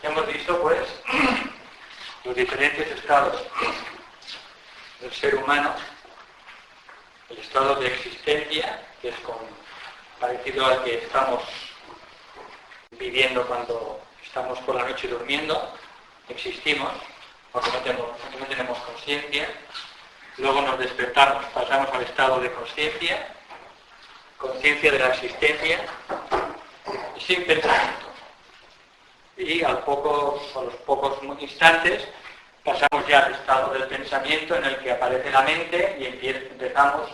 Hemos visto, pues, los diferentes estados del ser humano, el estado de existencia, que es parecido al que estamos viviendo cuando estamos por la noche durmiendo, existimos, porque no tenemos conciencia, luego nos despertamos, pasamos al estado de conciencia de la existencia, sin pensamiento. Y a los pocos instantes pasamos ya al estado del pensamiento en el que aparece la mente y empezamos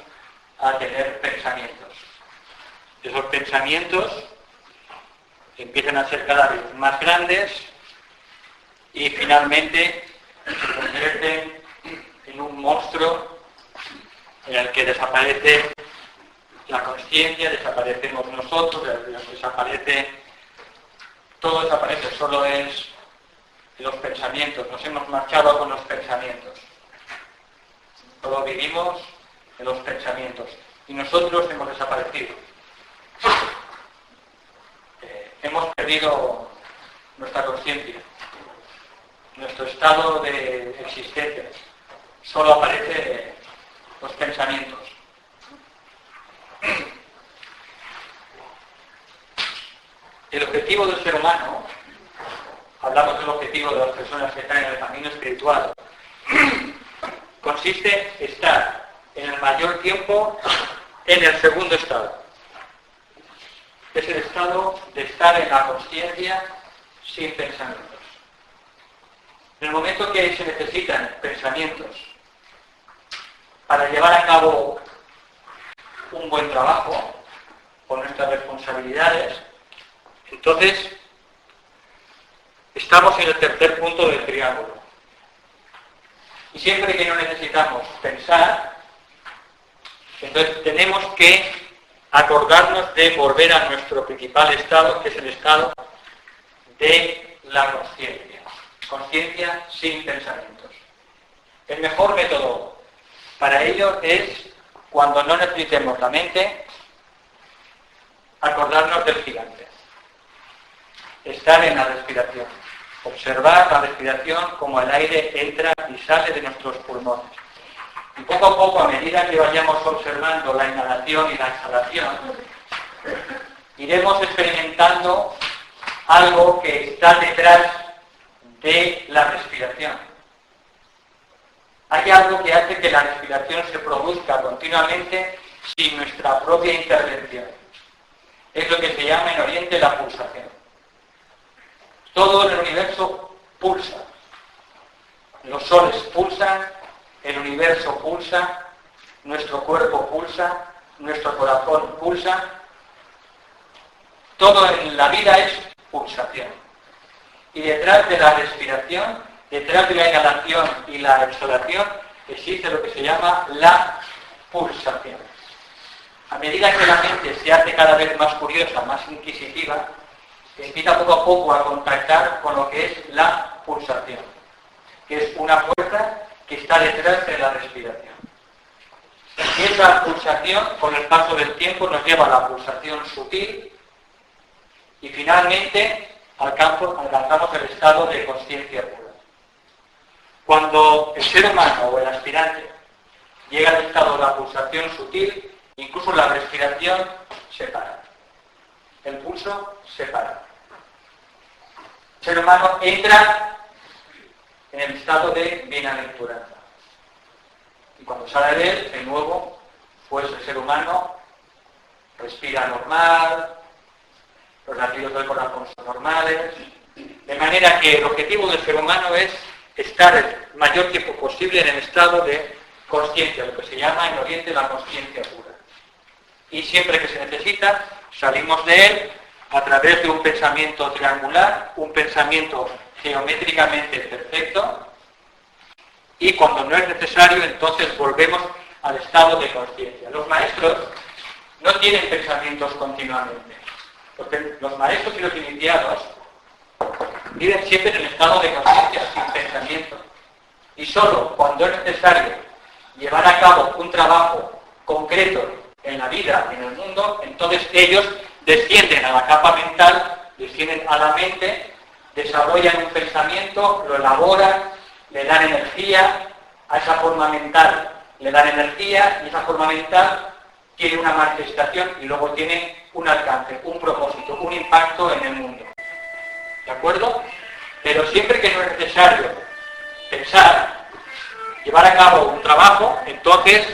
a tener pensamientos. Esos pensamientos empiezan a ser cada vez más grandes y finalmente se convierten en un monstruo en el que desaparece la conciencia, desaparecemos nosotros, todo desaparece, solo es los pensamientos. Nos hemos marchado con los pensamientos. Solo vivimos en los pensamientos. Y nosotros hemos desaparecido. Hemos perdido nuestra conciencia, nuestro estado de existencia. Solo aparecen los pensamientos. El objetivo del ser humano, hablamos del objetivo de las personas que están en el camino espiritual, consiste en estar en el mayor tiempo en el segundo estado. Es el estado de estar en la conciencia sin pensamientos. En el momento que se necesitan pensamientos para llevar a cabo un buen trabajo con nuestras responsabilidades, entonces estamos en el tercer punto del triángulo. Y siempre que no necesitamos pensar, entonces tenemos que acordarnos de volver a nuestro principal estado, que es el estado de la conciencia. Conciencia sin pensamientos. El mejor método para ello es, cuando no necesitemos la mente, acordarnos del gigante. Estar en la respiración. Observar la respiración como el aire entra y sale de nuestros pulmones. Y poco a poco, a medida que vayamos observando la inhalación y la exhalación, iremos experimentando algo que está detrás de la respiración. Hay algo que hace que la respiración se produzca continuamente sin nuestra propia intervención. Es lo que se llama en Oriente la pulsación. Todo el universo pulsa. Los soles pulsan, el universo pulsa, nuestro cuerpo pulsa, nuestro corazón pulsa. Todo en la vida es pulsación. Y detrás de la respiración, detrás de la inhalación y la exhalación, existe lo que se llama la pulsación. A medida que la mente se hace cada vez más curiosa, más inquisitiva, empieza poco a poco a contactar con lo que es la pulsación, que es una fuerza que está detrás de la respiración. Y esa pulsación, con el paso del tiempo, nos lleva a la pulsación sutil y finalmente alcanzamos el estado de conciencia pura. Cuando el ser humano o el aspirante llega al estado de la pulsación sutil, incluso la respiración se para. El pulso se para. El ser humano entra en el estado de bienaventuranza. Y cuando sale de él, de nuevo, pues el ser humano respira normal, los latidos del corazón son normales, de manera que el objetivo del ser humano es estar el mayor tiempo posible en el estado de conciencia, lo que se llama en Oriente la conciencia pura. Y siempre que se necesita, salimos de él a través de un pensamiento triangular, un pensamiento geométricamente perfecto, y cuando no es necesario, entonces volvemos al estado de conciencia. Los maestros no tienen pensamientos continuamente, porque los maestros y los iniciados viven siempre en el estado de conciencia, sin pensamiento. Y solo cuando es necesario llevar a cabo un trabajo concreto en la vida, en el mundo, entonces ellos descienden a la capa mental, descienden a la mente, desarrollan un pensamiento, lo elaboran, le dan energía, a esa forma mental le dan energía y esa forma mental tiene una manifestación y luego tiene un alcance, un propósito, un impacto en el mundo. ¿De acuerdo? Pero siempre que no es necesario pensar, llevar a cabo un trabajo, entonces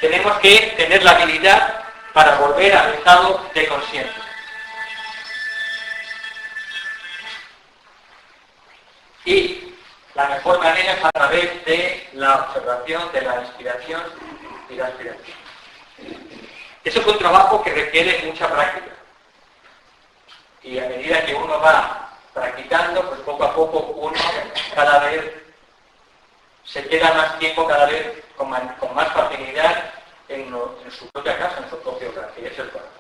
tenemos que tener la habilidad para volver al estado de conciencia. Y la mejor manera es a través de la observación, de la inspiración y la aspiración. Eso es un trabajo que requiere mucha práctica. Y a medida que uno va practicando, pues poco a poco uno cada vez se queda más tiempo, cada vez con más facilidad en su propia casa, en su propio hogar, que es el corazón.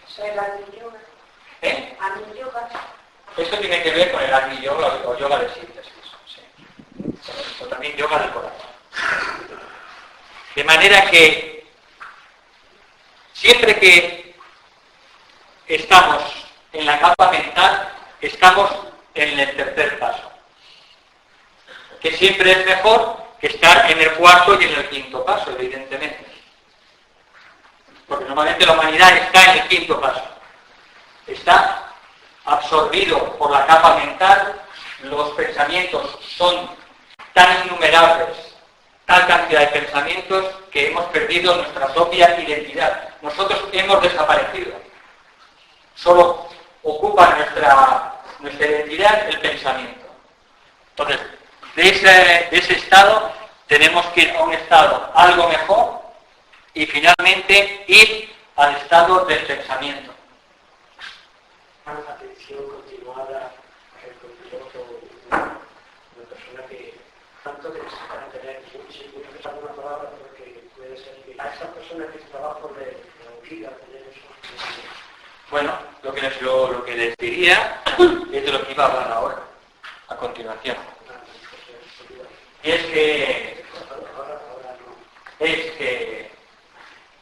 ¿Eso es el Agni Yoga? ¿Eh? Agni Yoga. Esto tiene que ver con el Agni Yoga o yoga de síntesis, sí. O también yoga del corazón. De manera que siempre que estamos en la capa mental, estamos en el tercer paso, que siempre es mejor que estar en el cuarto y en el quinto paso, evidentemente. Porque normalmente la humanidad está en el quinto paso. Está absorbido por la capa mental, los pensamientos son tan innumerables, tal cantidad de pensamientos que hemos perdido nuestra propia identidad. Nosotros hemos desaparecido. Solo ocupa nuestra identidad el pensamiento. Entonces, de ese estado tenemos que ir a un estado algo mejor y finalmente ir al estado del pensamiento. Atención continuada el copiloto, una persona que tanto necesita tener mucha alguna palabra porque puede ser que a esa persona que su trabajo le obliga a tener eso. Bueno, lo que les diría es de lo que iba a hablar ahora, a continuación. Y es que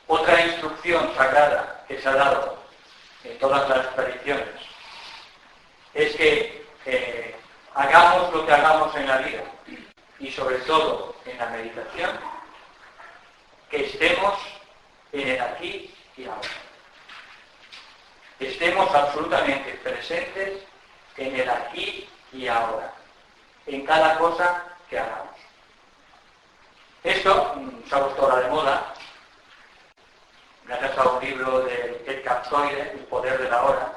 otra instrucción sagrada que se ha dado en todas las tradiciones es que hagamos lo que hagamos en la vida y sobre todo en la meditación, que estemos en el aquí y ahora. Estemos absolutamente presentes en el aquí y ahora, en cada cosa que hagamos. Esto se ha puesto ahora de moda, gracias a un libro de Ed Capsoide, El poder de la hora,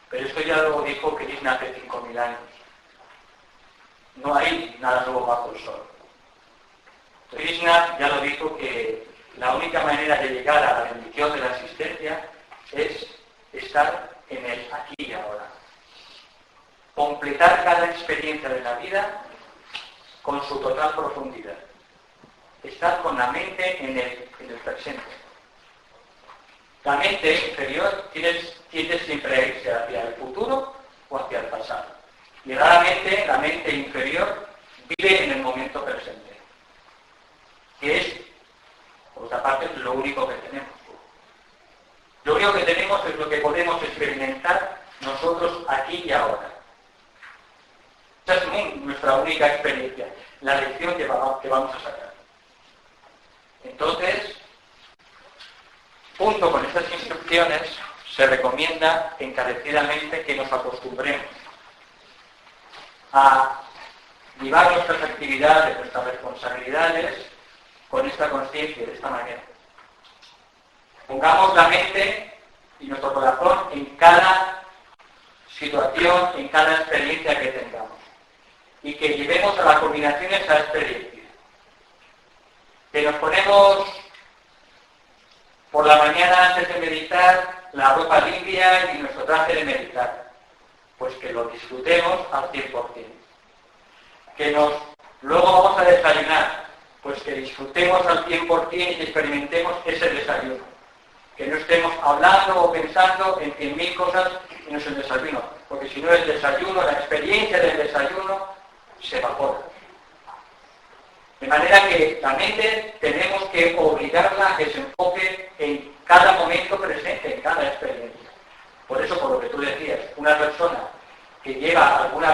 pero esto ya lo dijo Krishna hace 5.000 años. No hay nada nuevo bajo el sol. Krishna ya lo dijo que la única manera de llegar a la bendición de la existencia es estar en el aquí y ahora. Completar cada experiencia de la vida con su total profundidad. Estar con la mente en el presente. La mente inferior tiende siempre a irse hacia el futuro o hacia el pasado. Y raramente la mente inferior vive en el momento presente, que es, por otra parte, lo único que tenemos. Lo único que tenemos es lo que podemos experimentar nosotros aquí y ahora. Esa es nuestra única experiencia, la lección que vamos a sacar. Entonces, junto con estas instrucciones, se recomienda encarecidamente que nos acostumbremos a llevar nuestras actividades, nuestras responsabilidades con esta conciencia, de esta manera. Pongamos la mente y nuestro corazón en cada situación, en cada experiencia que tengamos. Y que llevemos a la culminación esa experiencia. Que nos ponemos por la mañana antes de meditar la ropa limpia y nuestro traje de meditar. Pues que lo disfrutemos al 100%. Que luego vamos a desayunar. Pues que disfrutemos al 100% y experimentemos ese desayuno. Que no estemos hablando o pensando en 100.000 cosas y no es el desayuno. Porque si no el desayuno, la experiencia del desayuno se evapora. De manera que la mente tenemos que obligarla a que se enfoque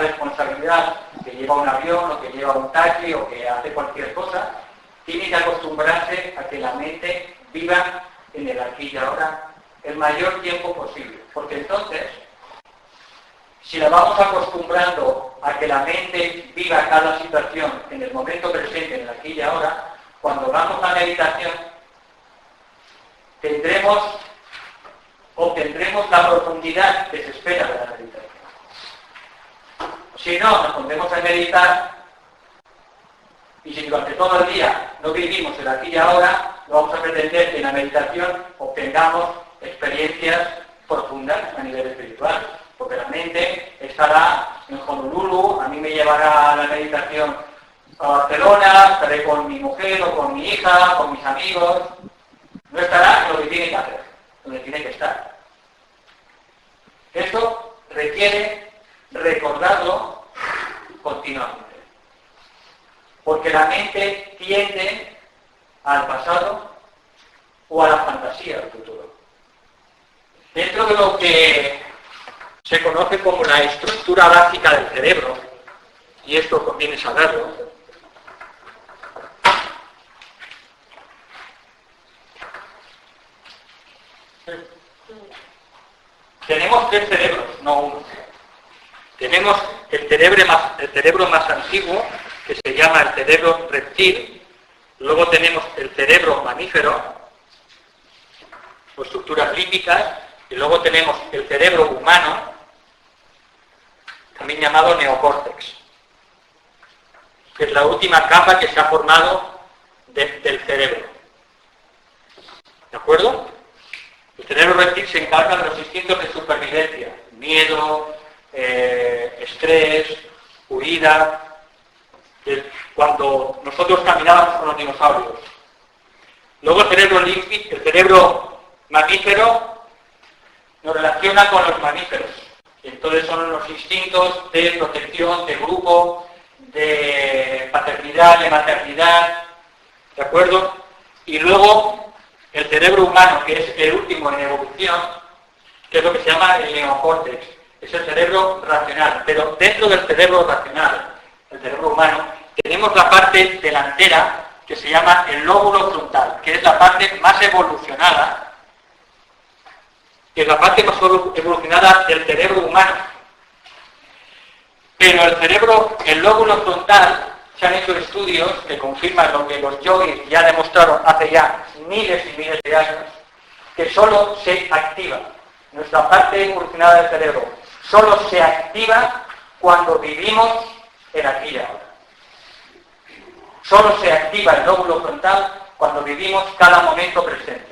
responsabilidad, que lleva un avión o que lleva un taxi o que hace cualquier cosa, tiene que acostumbrarse a que la mente viva en el aquí y ahora el mayor tiempo posible. Porque entonces, si la vamos acostumbrando a que la mente viva cada situación en el momento presente, en el aquí y ahora, cuando vamos a meditación, obtendremos la profundidad que se espera de la meditación. Si no, nos pondremos a meditar y si durante todo el día no vivimos el aquí y ahora, no vamos a pretender que en la meditación obtengamos experiencias profundas a nivel espiritual, porque la mente estará en Honolulu, a mí me llevará a la meditación a Barcelona, estaré con mi mujer o con mi hija, con mis amigos, no estará en lo que tiene que hacer, donde tiene que estar. Esto requiere recordarlo continuamente, porque la mente tiende al pasado o a la fantasía del futuro. Dentro de lo que se conoce como la estructura básica del cerebro, y esto conviene saberlo, tenemos 3 cerebros, no uno. Tenemos el cerebro más antiguo, que se llama el cerebro reptil. Luego tenemos el cerebro mamífero, o estructuras límbicas, y luego tenemos el cerebro humano, también llamado neocórtex, que es la última capa que se ha formado del cerebro. ¿De acuerdo? El cerebro reptil se encarga de los instintos de supervivencia, miedo, estrés, huida, cuando nosotros caminábamos con los dinosaurios. Luego el cerebro mamífero nos relaciona con los mamíferos. Entonces son los instintos de protección, de grupo, de paternidad, de maternidad, ¿de acuerdo? Y luego el cerebro humano, que es el último en evolución, que es lo que se llama el neocórtex, es el cerebro racional. Pero dentro del cerebro racional, el cerebro humano, tenemos la parte delantera que se llama el lóbulo frontal, que es la parte más evolucionada, del cerebro humano. Pero el lóbulo frontal, se han hecho estudios que confirman lo que los yogis ya demostraron hace ya miles y miles de años, que solo se activa, nuestra parte evolucionada del cerebro, solo se activa cuando vivimos el aquí y ahora. Solo se activa el lóbulo frontal cuando vivimos cada momento presente.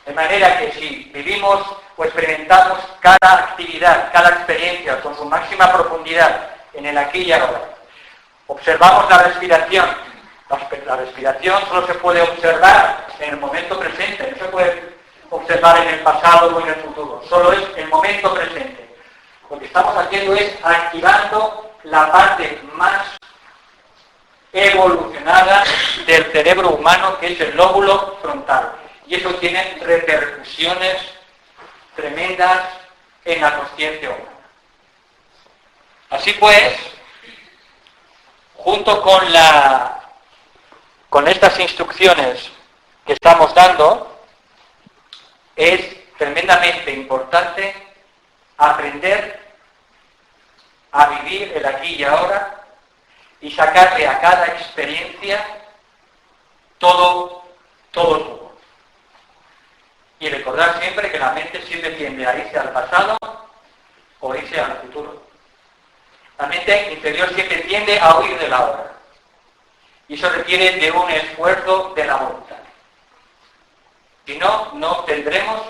De manera que si vivimos o experimentamos cada actividad, cada experiencia con su máxima profundidad en el aquí y ahora, observamos la respiración. La respiración solo se puede observar en el momento presente, no se puede observar en el pasado o en el futuro, solo es el momento presente. Lo que estamos haciendo es activando la parte más evolucionada del cerebro humano, que es el lóbulo frontal. Y eso tiene repercusiones tremendas en la consciencia humana. Así pues, junto con estas instrucciones que estamos dando, es tremendamente importante aprender a vivir el aquí y ahora y sacarle a cada experiencia todo el jugo. Y recordar siempre que la mente siempre tiende a irse al pasado o irse al futuro. La mente interior siempre tiende a huir de la hora. Y eso requiere de un esfuerzo de la voluntad. Si no, no obtendremos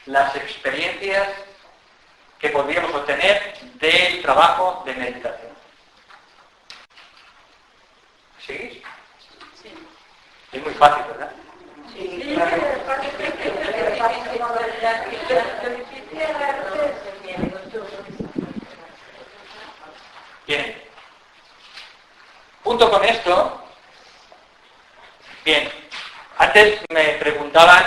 las experiencias que podríamos obtener del trabajo de meditación. ¿Sí? Sí. Es muy fácil, ¿verdad? Sí. Bien. Junto con esto, bien, antes me preguntaban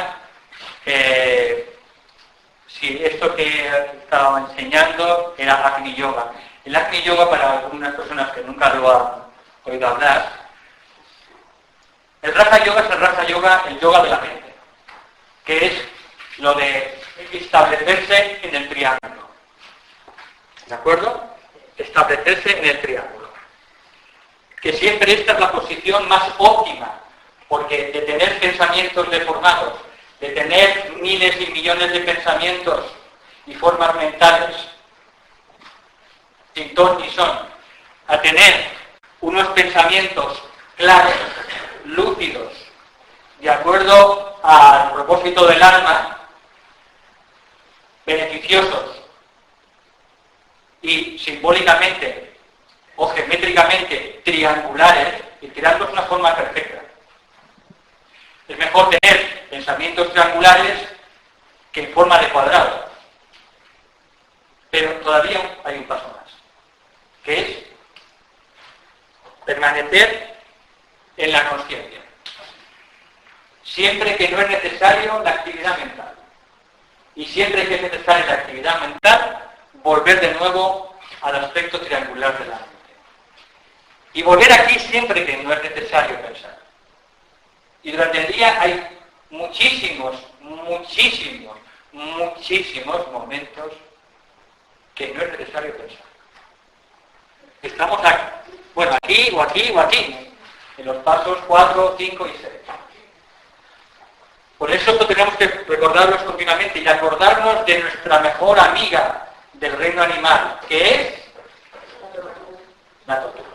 Sí, esto que estaba enseñando era Agni Yoga. El Agni Yoga, para algunas personas que nunca lo han oído hablar, el Raja Yoga es el yoga de la mente, que es lo de establecerse en el triángulo. ¿De acuerdo? Establecerse en el triángulo. Que siempre esta es la posición más óptima, porque de tener pensamientos deformados, de tener miles y millones de pensamientos y formas mentales, sin ton ni son, a tener unos pensamientos claros, lúcidos, de acuerdo al propósito del alma, beneficiosos y simbólicamente o geométricamente triangulares, y triángulo es una forma perfecta. Es mejor tener pensamientos triangulares que en forma de cuadrado. Pero todavía hay un paso más, que es permanecer en la consciencia. Siempre que no es necesario la actividad mental. Y siempre que es necesaria la actividad mental, volver de nuevo al aspecto triangular de la mente. Y volver aquí siempre que no es necesario pensar. Y durante el día hay muchísimos momentos que no es necesario pensar. Estamos aquí, aquí o aquí, en los pasos 4, 5 y 6. Por eso esto tenemos que recordarlos continuamente y acordarnos de nuestra mejor amiga del reino animal, que es la tortuga.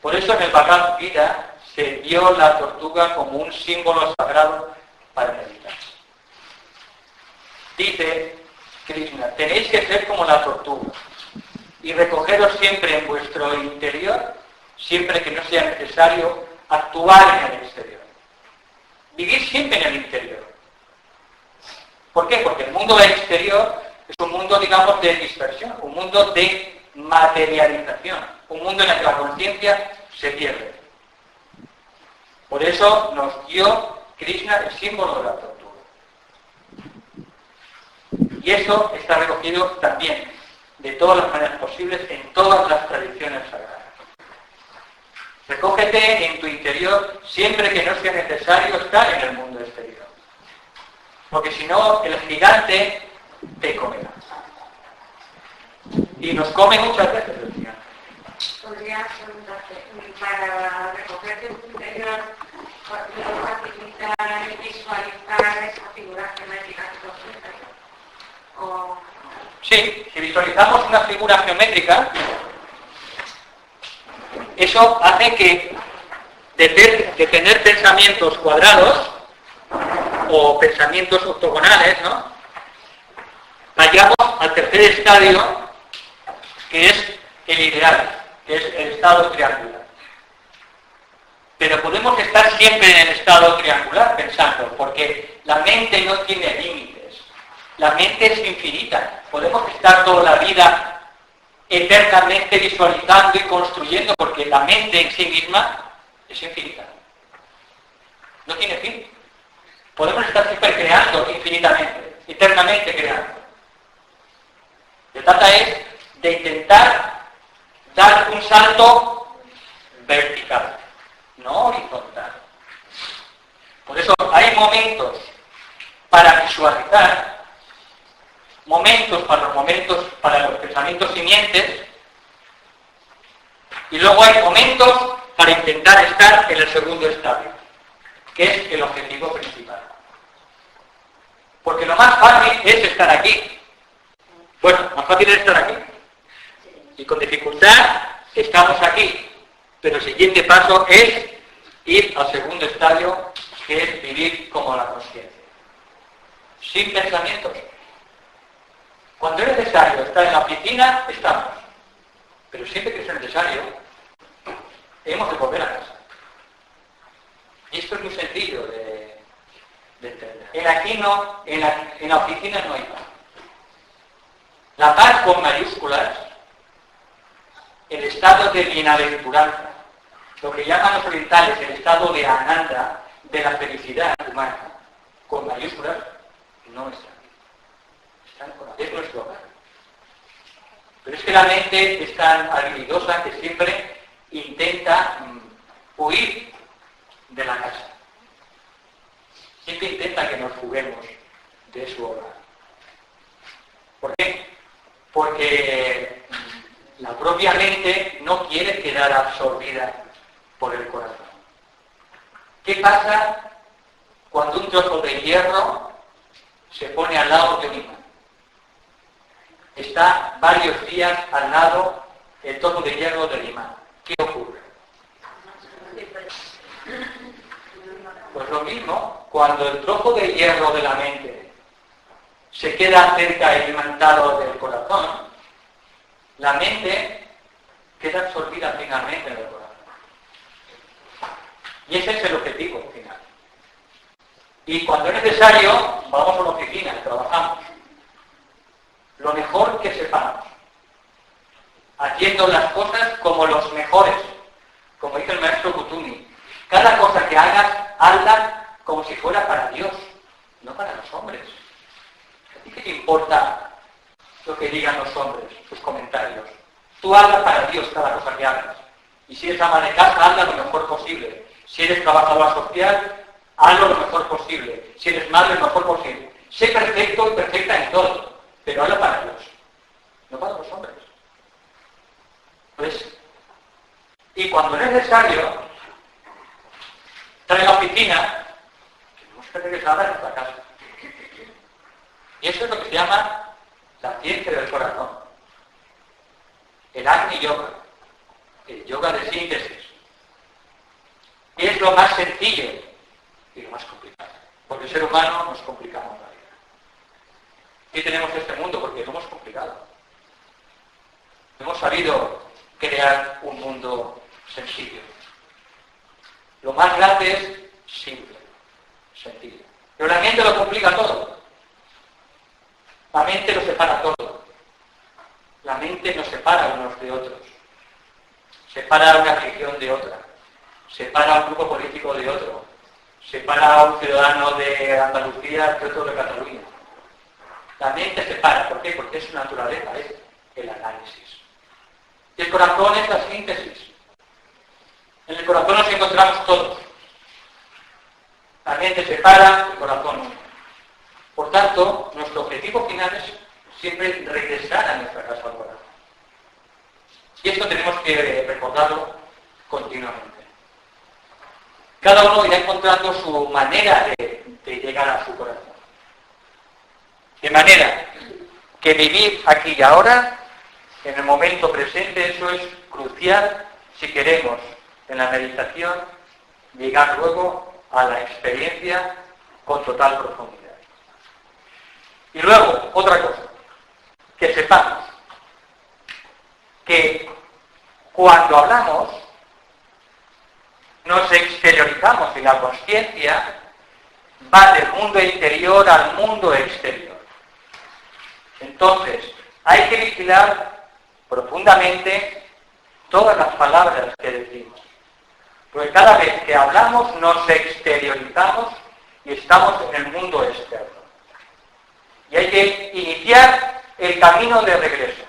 Por eso en el Bhagavad Gita se vio la tortuga como un símbolo sagrado para meditar. Dice Krishna, tenéis que ser como la tortuga y recogeros siempre en vuestro interior, siempre que no sea necesario actuar en el exterior. Vivir siempre en el interior. ¿Por qué? Porque el mundo exterior es un mundo, digamos, de dispersión, un mundo de materialización, un mundo en el que la conciencia se pierde. Por eso nos dio Krishna el símbolo de la tortuga. Y eso está recogido también, de todas las maneras posibles, en todas las tradiciones sagradas. Recógete en tu interior siempre que no sea necesario estar en el mundo exterior. Porque si no, el gigante te comerá. Y nos come muchas veces el gigante. Podría preguntarte, para recogerte en tu interior, ¿puedo facilitar y visualizar esa figura geométrica que consultas? O... Sí, si visualizamos una figura geométrica, eso hace que de tener pensamientos cuadrados o pensamientos octogonales, ¿no?, vayamos al tercer estadio, que es el ideal, que es el estado triangular. Pero podemos estar siempre en el estado triangular pensando, porque la mente no tiene límites, la mente es infinita. Podemos estar toda la vida eternamente visualizando y construyendo, porque la mente en sí misma es infinita. No tiene fin. Podemos estar siempre creando infinitamente, eternamente creando. Se trata es de intentar dar un salto vertical, no horizontal. Por eso hay momentos para visualizar, momentos para los pensamientos simientes, y luego hay momentos para intentar estar en el segundo estadio, que es el objetivo principal. Porque lo más fácil es estar aquí. Bueno, más fácil es estar aquí. Y con dificultad estamos aquí. Pero el siguiente paso es ir al segundo estadio, que es vivir como la conciencia. Sin pensamientos. Cuando es necesario estar en la piscina, estamos. Pero siempre que sea necesario, hemos de volver a casa. Y esto es muy sencillo de entender. En la oficina no hay paz. La paz con mayúsculas, el estado de bienaventuranza, lo que llaman los orientales el estado de ananda, de la felicidad humana, con mayúsculas, no está aquí. Es nuestro hogar. Pero es que la mente es tan habilidosa que siempre intenta huir de la casa. Siempre intenta que nos fuguemos de su hogar. ¿Por qué? Porque la propia mente no quiere quedar absorbida por el corazón. ¿Qué pasa cuando un trozo de hierro se pone al lado de un imán? Está varios días al lado el trozo de hierro del imán. ¿Qué ocurre? Pues lo mismo, cuando el trozo de hierro de la mente se queda cerca y imantado del corazón, la mente queda absorbida finalmente en el corazón. Y ese es el objetivo final. Y cuando es necesario, vamos a una oficina, trabajamos. Lo mejor que sepamos. Haciendo las cosas como los mejores. Como dice el maestro Kutumi. Cada cosa que hagas, hazla como si fuera para Dios, no para los hombres. ¿A ti qué te importa lo que digan los hombres, sus comentarios? Tú hazla para Dios cada cosa que hagas. Y si eres ama de casa, hazla lo mejor posible. Si eres trabajadora social, hazlo lo mejor posible. Si eres madre, lo mejor posible. Sé perfecto y perfecta en todo, pero hazlo para Dios, no para los hombres. Pues, y cuando es necesario, trae la oficina, tenemos que regresar a nuestra casa. Y eso es lo que se llama la ciencia del corazón. El Agni Yoga, el yoga de síntesis. Y es lo más sencillo y lo más complicado. Porque el ser humano nos complicamos la vida. Y tenemos este mundo porque lo hemos complicado. Hemos sabido crear un mundo sencillo. Lo más grande es simple, sencillo. Pero la mente lo complica todo. La mente lo separa todo. La mente nos separa unos de otros. Separa una religión de otra. Separa un grupo político de otro. Separa a un ciudadano de Andalucía de otro de Cataluña. La mente separa. ¿Por qué? Porque es su naturaleza, es el análisis. Y el corazón es la síntesis. En el corazón nos encontramos todos. La mente separa, el corazón no. Por tanto, nuestro objetivo final es siempre regresar a nuestra casa al corazón. Y esto tenemos que recordarlo continuamente. Cada uno irá encontrando su manera de llegar a su corazón. De manera que vivir aquí y ahora, en el momento presente, eso es crucial si queremos en la meditación llegar luego a la experiencia con total profundidad. Y luego, otra cosa, que sepamos que cuando hablamos nos exteriorizamos y la consciencia va del mundo interior al mundo exterior. Entonces, hay que vigilar profundamente todas las palabras que decimos. Porque cada vez que hablamos nos exteriorizamos y estamos en el mundo externo. Y hay que iniciar el camino de regreso.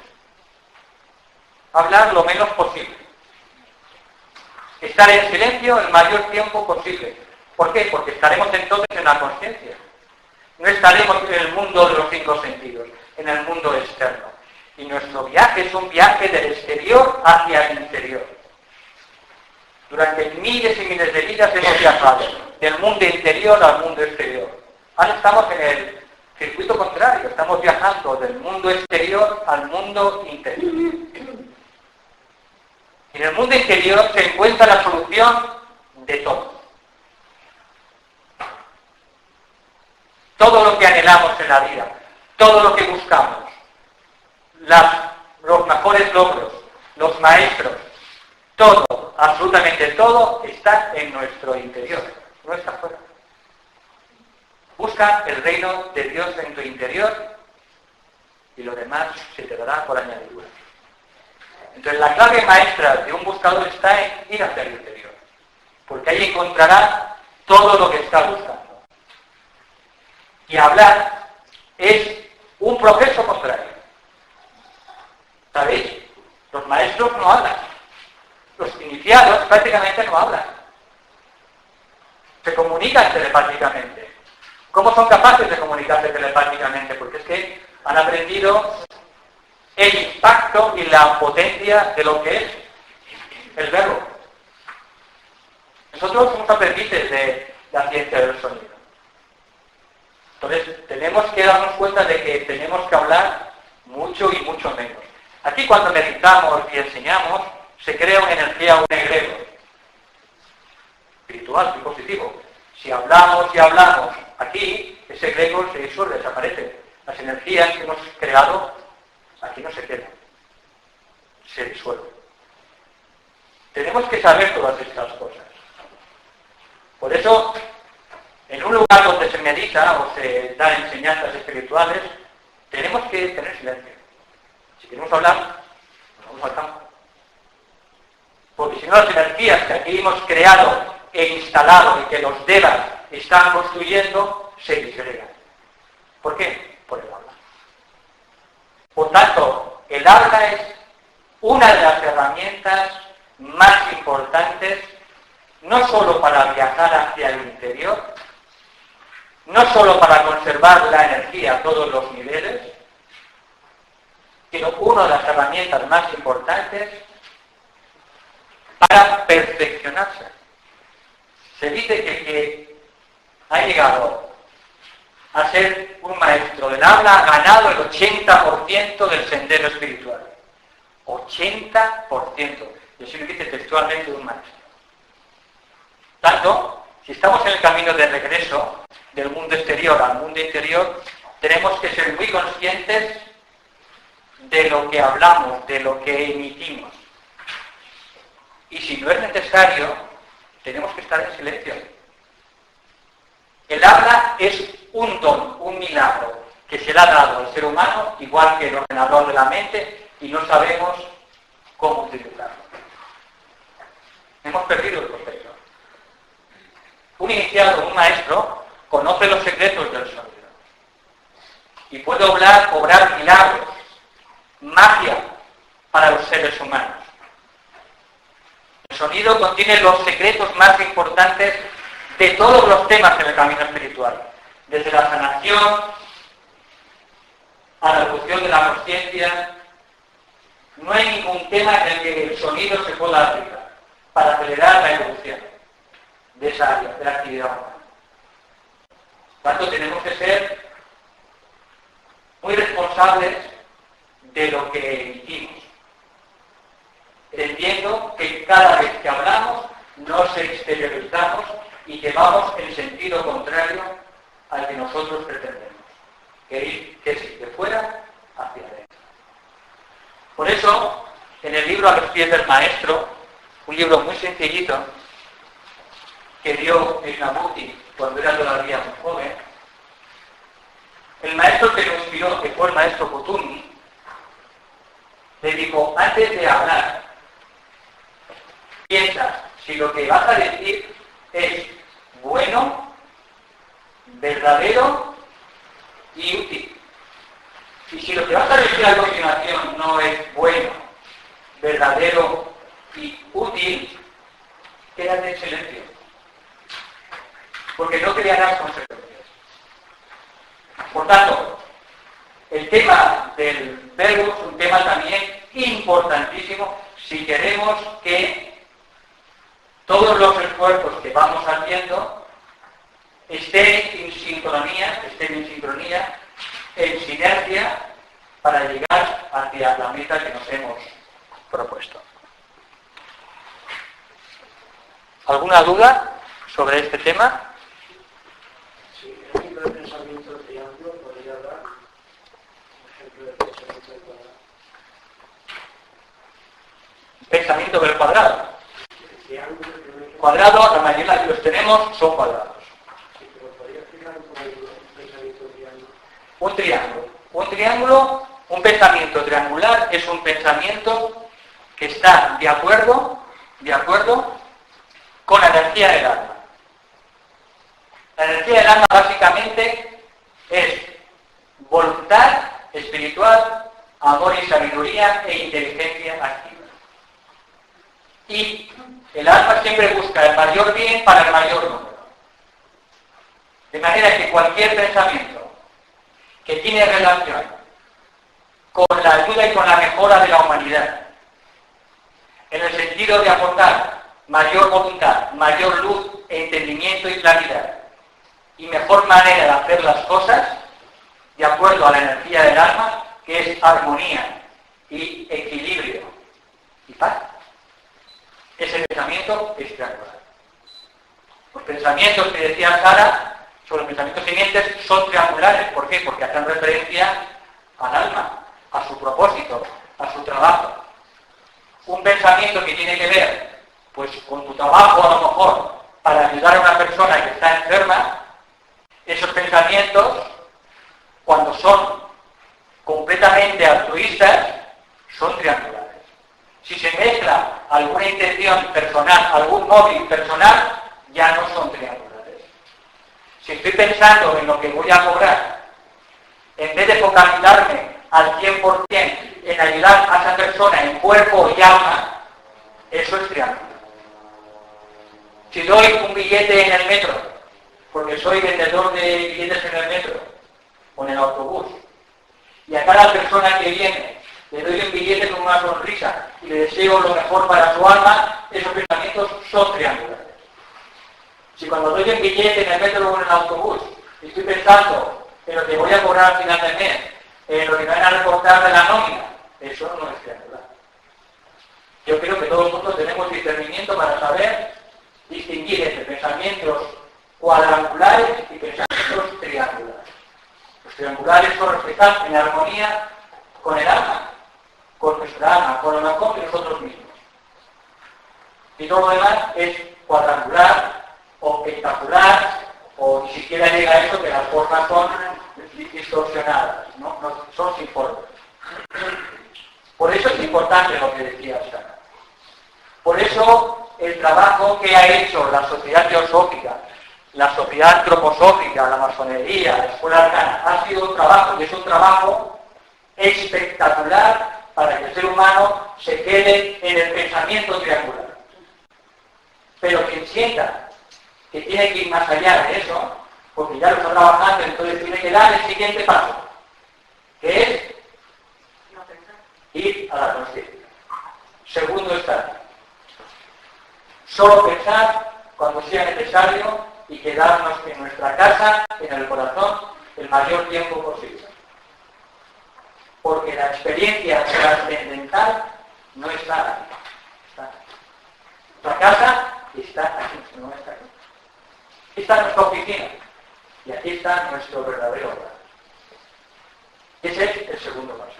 Hablar lo menos posible. Estar en silencio el mayor tiempo posible. ¿Por qué? Porque estaremos entonces en la consciencia. No estaremos en el mundo de los 5 sentidos, en el mundo externo. Y nuestro viaje es un viaje del exterior hacia el interior. Durante miles y miles de vidas hemos viajado del mundo interior al mundo exterior. Ahora estamos en el circuito contrario, estamos viajando del mundo exterior al mundo interior. En el mundo interior se encuentra la solución de todo. Todo lo que anhelamos en la vida, todo lo que buscamos, los mejores logros, los maestros, todo, absolutamente todo, está en nuestro interior, no está fuera. Busca el reino de Dios en tu interior y lo demás se te dará por añadidura. Entonces la clave maestra de un buscador está en ir hacia el interior, porque ahí encontrará todo lo que está buscando. Y hablar es un proceso contrario. ¿Sabéis? Los maestros no hablan. Los iniciados prácticamente no hablan. Se comunican telepáticamente. ¿Cómo son capaces de comunicarse telepáticamente? Porque es que han aprendido el impacto y la potencia de lo que es el verbo. Nosotros somos aprendices de la ciencia del sonido. Entonces, tenemos que darnos cuenta de que tenemos que hablar mucho y mucho menos. Aquí cuando meditamos y enseñamos, se crea una energía, un egregor espiritual y positivo. Si hablamos y hablamos aquí, ese egregor se disuelve, desaparece. Las energías que hemos creado aquí no se quedan, se disuelven. Tenemos que saber todas estas cosas. Por eso, en un lugar donde se medita o se dan enseñanzas espirituales, tenemos que tener silencio. Si queremos hablar, nos vamos al campo. Porque si no, las energías que aquí hemos creado e instalado y que los devas están construyendo, se disgregan. ¿Por qué? Por el habla. Por tanto, el habla es una de las herramientas más importantes, no solo para viajar hacia el interior, no solo para conservar la energía a todos los niveles, sino una de las herramientas más importantes para perfeccionarse. Se dice que el que ha llegado a ser un maestro del habla ha ganado el 80% del sendero espiritual. 80%. Y así lo dice textualmente un maestro. Tanto, si estamos en el camino de regreso del mundo exterior al mundo interior, tenemos que ser muy conscientes de lo que hablamos, de lo que emitimos. Y si no es necesario, tenemos que estar en silencio. El habla es un don, un milagro, que se le ha dado al ser humano, igual que el ordenador de la mente, y no sabemos cómo utilizarlo. Hemos perdido el proceso. Un iniciado, un maestro, conoce los secretos del sonido. Y puede obrar milagros, magia para los seres humanos. El sonido contiene los secretos más importantes de todos los temas en el camino espiritual. Desde la sanación a la evolución de la conciencia, no hay ningún tema en el que el sonido se pueda aplicar para acelerar la evolución de esa área, de la actividad humana. Por tanto, tenemos que ser muy responsables de lo que emitimos, entendiendo que cada vez que hablamos nos exteriorizamos y que vamos en sentido contrario al que nosotros pretendemos, que es ir de fuera hacia adentro. Por eso, en el libro A los pies del maestro, un libro muy sencillito que dio Krishnamurti cuando era todavía muy joven, el maestro que lo inspiró, que fue el maestro Kuthumi, le dijo, antes de hablar, piensa si lo que vas a decir es bueno, verdadero y útil. Y si lo que vas a decir a continuación no es bueno, verdadero y útil, quédate en silencio. Porque no crearás consecuencias. Por tanto, el tema del verbo es un tema también importantísimo si queremos que todos los esfuerzos que vamos haciendo estén en sincronía, en sinergia, para llegar hacia la meta que nos hemos propuesto. ¿Alguna duda sobre este tema? Sí, el ejemplo de pensamiento del triángulo podría dar un ejemplo de pensamiento del cuadrado. Pensamiento del cuadrado. El triángulo, Cuadrado, la mayoría que los tenemos son cuadrados. sí, pero podría explicar un poco el pensamiento del triángulo. Un triángulo, un pensamiento triangular es un pensamiento que está de acuerdo con la energía del alma. La energía del alma básicamente es voluntad espiritual, amor y sabiduría e inteligencia activa. Y el alma siempre busca el mayor bien para el mayor número. De manera que cualquier pensamiento que tiene relación con la ayuda y con la mejora de la humanidad, en el sentido de aportar mayor voluntad, mayor luz, entendimiento y claridad, y mejor manera de hacer las cosas, de acuerdo a la energía del alma, que es armonía y equilibrio y paz, ese pensamiento es triangular. Los pensamientos que decía Sara sobre los pensamientos siguientes son triangulares. ¿Por qué? Porque hacen referencia al alma, a su propósito, a su trabajo. Un pensamiento que tiene que ver pues con tu trabajo, a lo mejor, para ayudar a una persona que está enferma, esos pensamientos, cuando son completamente altruistas, son triangulares. Si se mezcla alguna intención personal, algún móvil personal, ya no son triangulares. Si estoy pensando en lo que voy a cobrar, en vez de focalizarme al 100% en ayudar a esa persona en cuerpo y alma, eso es triangular. Si doy un billete en el metro, porque soy vendedor de billetes en el metro o en el autobús, y a cada persona que viene le doy un billete con una sonrisa y le deseo lo mejor para su alma, esos pensamientos son triangulares. Si cuando doy un billete en el metro o en el autobús estoy pensando en lo que voy a cobrar al final del mes, en lo que me van a recortar de la nómina, eso no es triangular. Yo creo que todo el mundo tenemos discernimiento para saber distinguir entre pensamientos cuadrangulares y pensamientos triangulares. Los triangulares son los que están en armonía con el alma, con nuestra alma, con lo mejor de nosotros mismos. Y todo lo demás es cuadrangular o pentacular, o ni siquiera llega a eso que las formas son distorsionadas, ¿no? Son sin forma. Por eso es importante lo que decía Sara. Por eso el trabajo que ha hecho la sociedad teosófica, la sociedad antroposófica, la masonería, la escuela arcana, ha sido un trabajo, y es un trabajo espectacular para que el ser humano se quede en el pensamiento triangular. Pero quien sienta que tiene que ir más allá de eso, porque ya lo está trabajando, entonces tiene que dar el siguiente paso, que es ir a la conciencia. Segundo estadio. Solo pensar cuando sea necesario y quedarnos en nuestra casa, en el corazón, el mayor tiempo posible. Porque la experiencia trascendental no está aquí. La casa está aquí, no está aquí. Aquí está nuestra oficina y aquí está nuestro verdadero hogar. Ese es el segundo paso.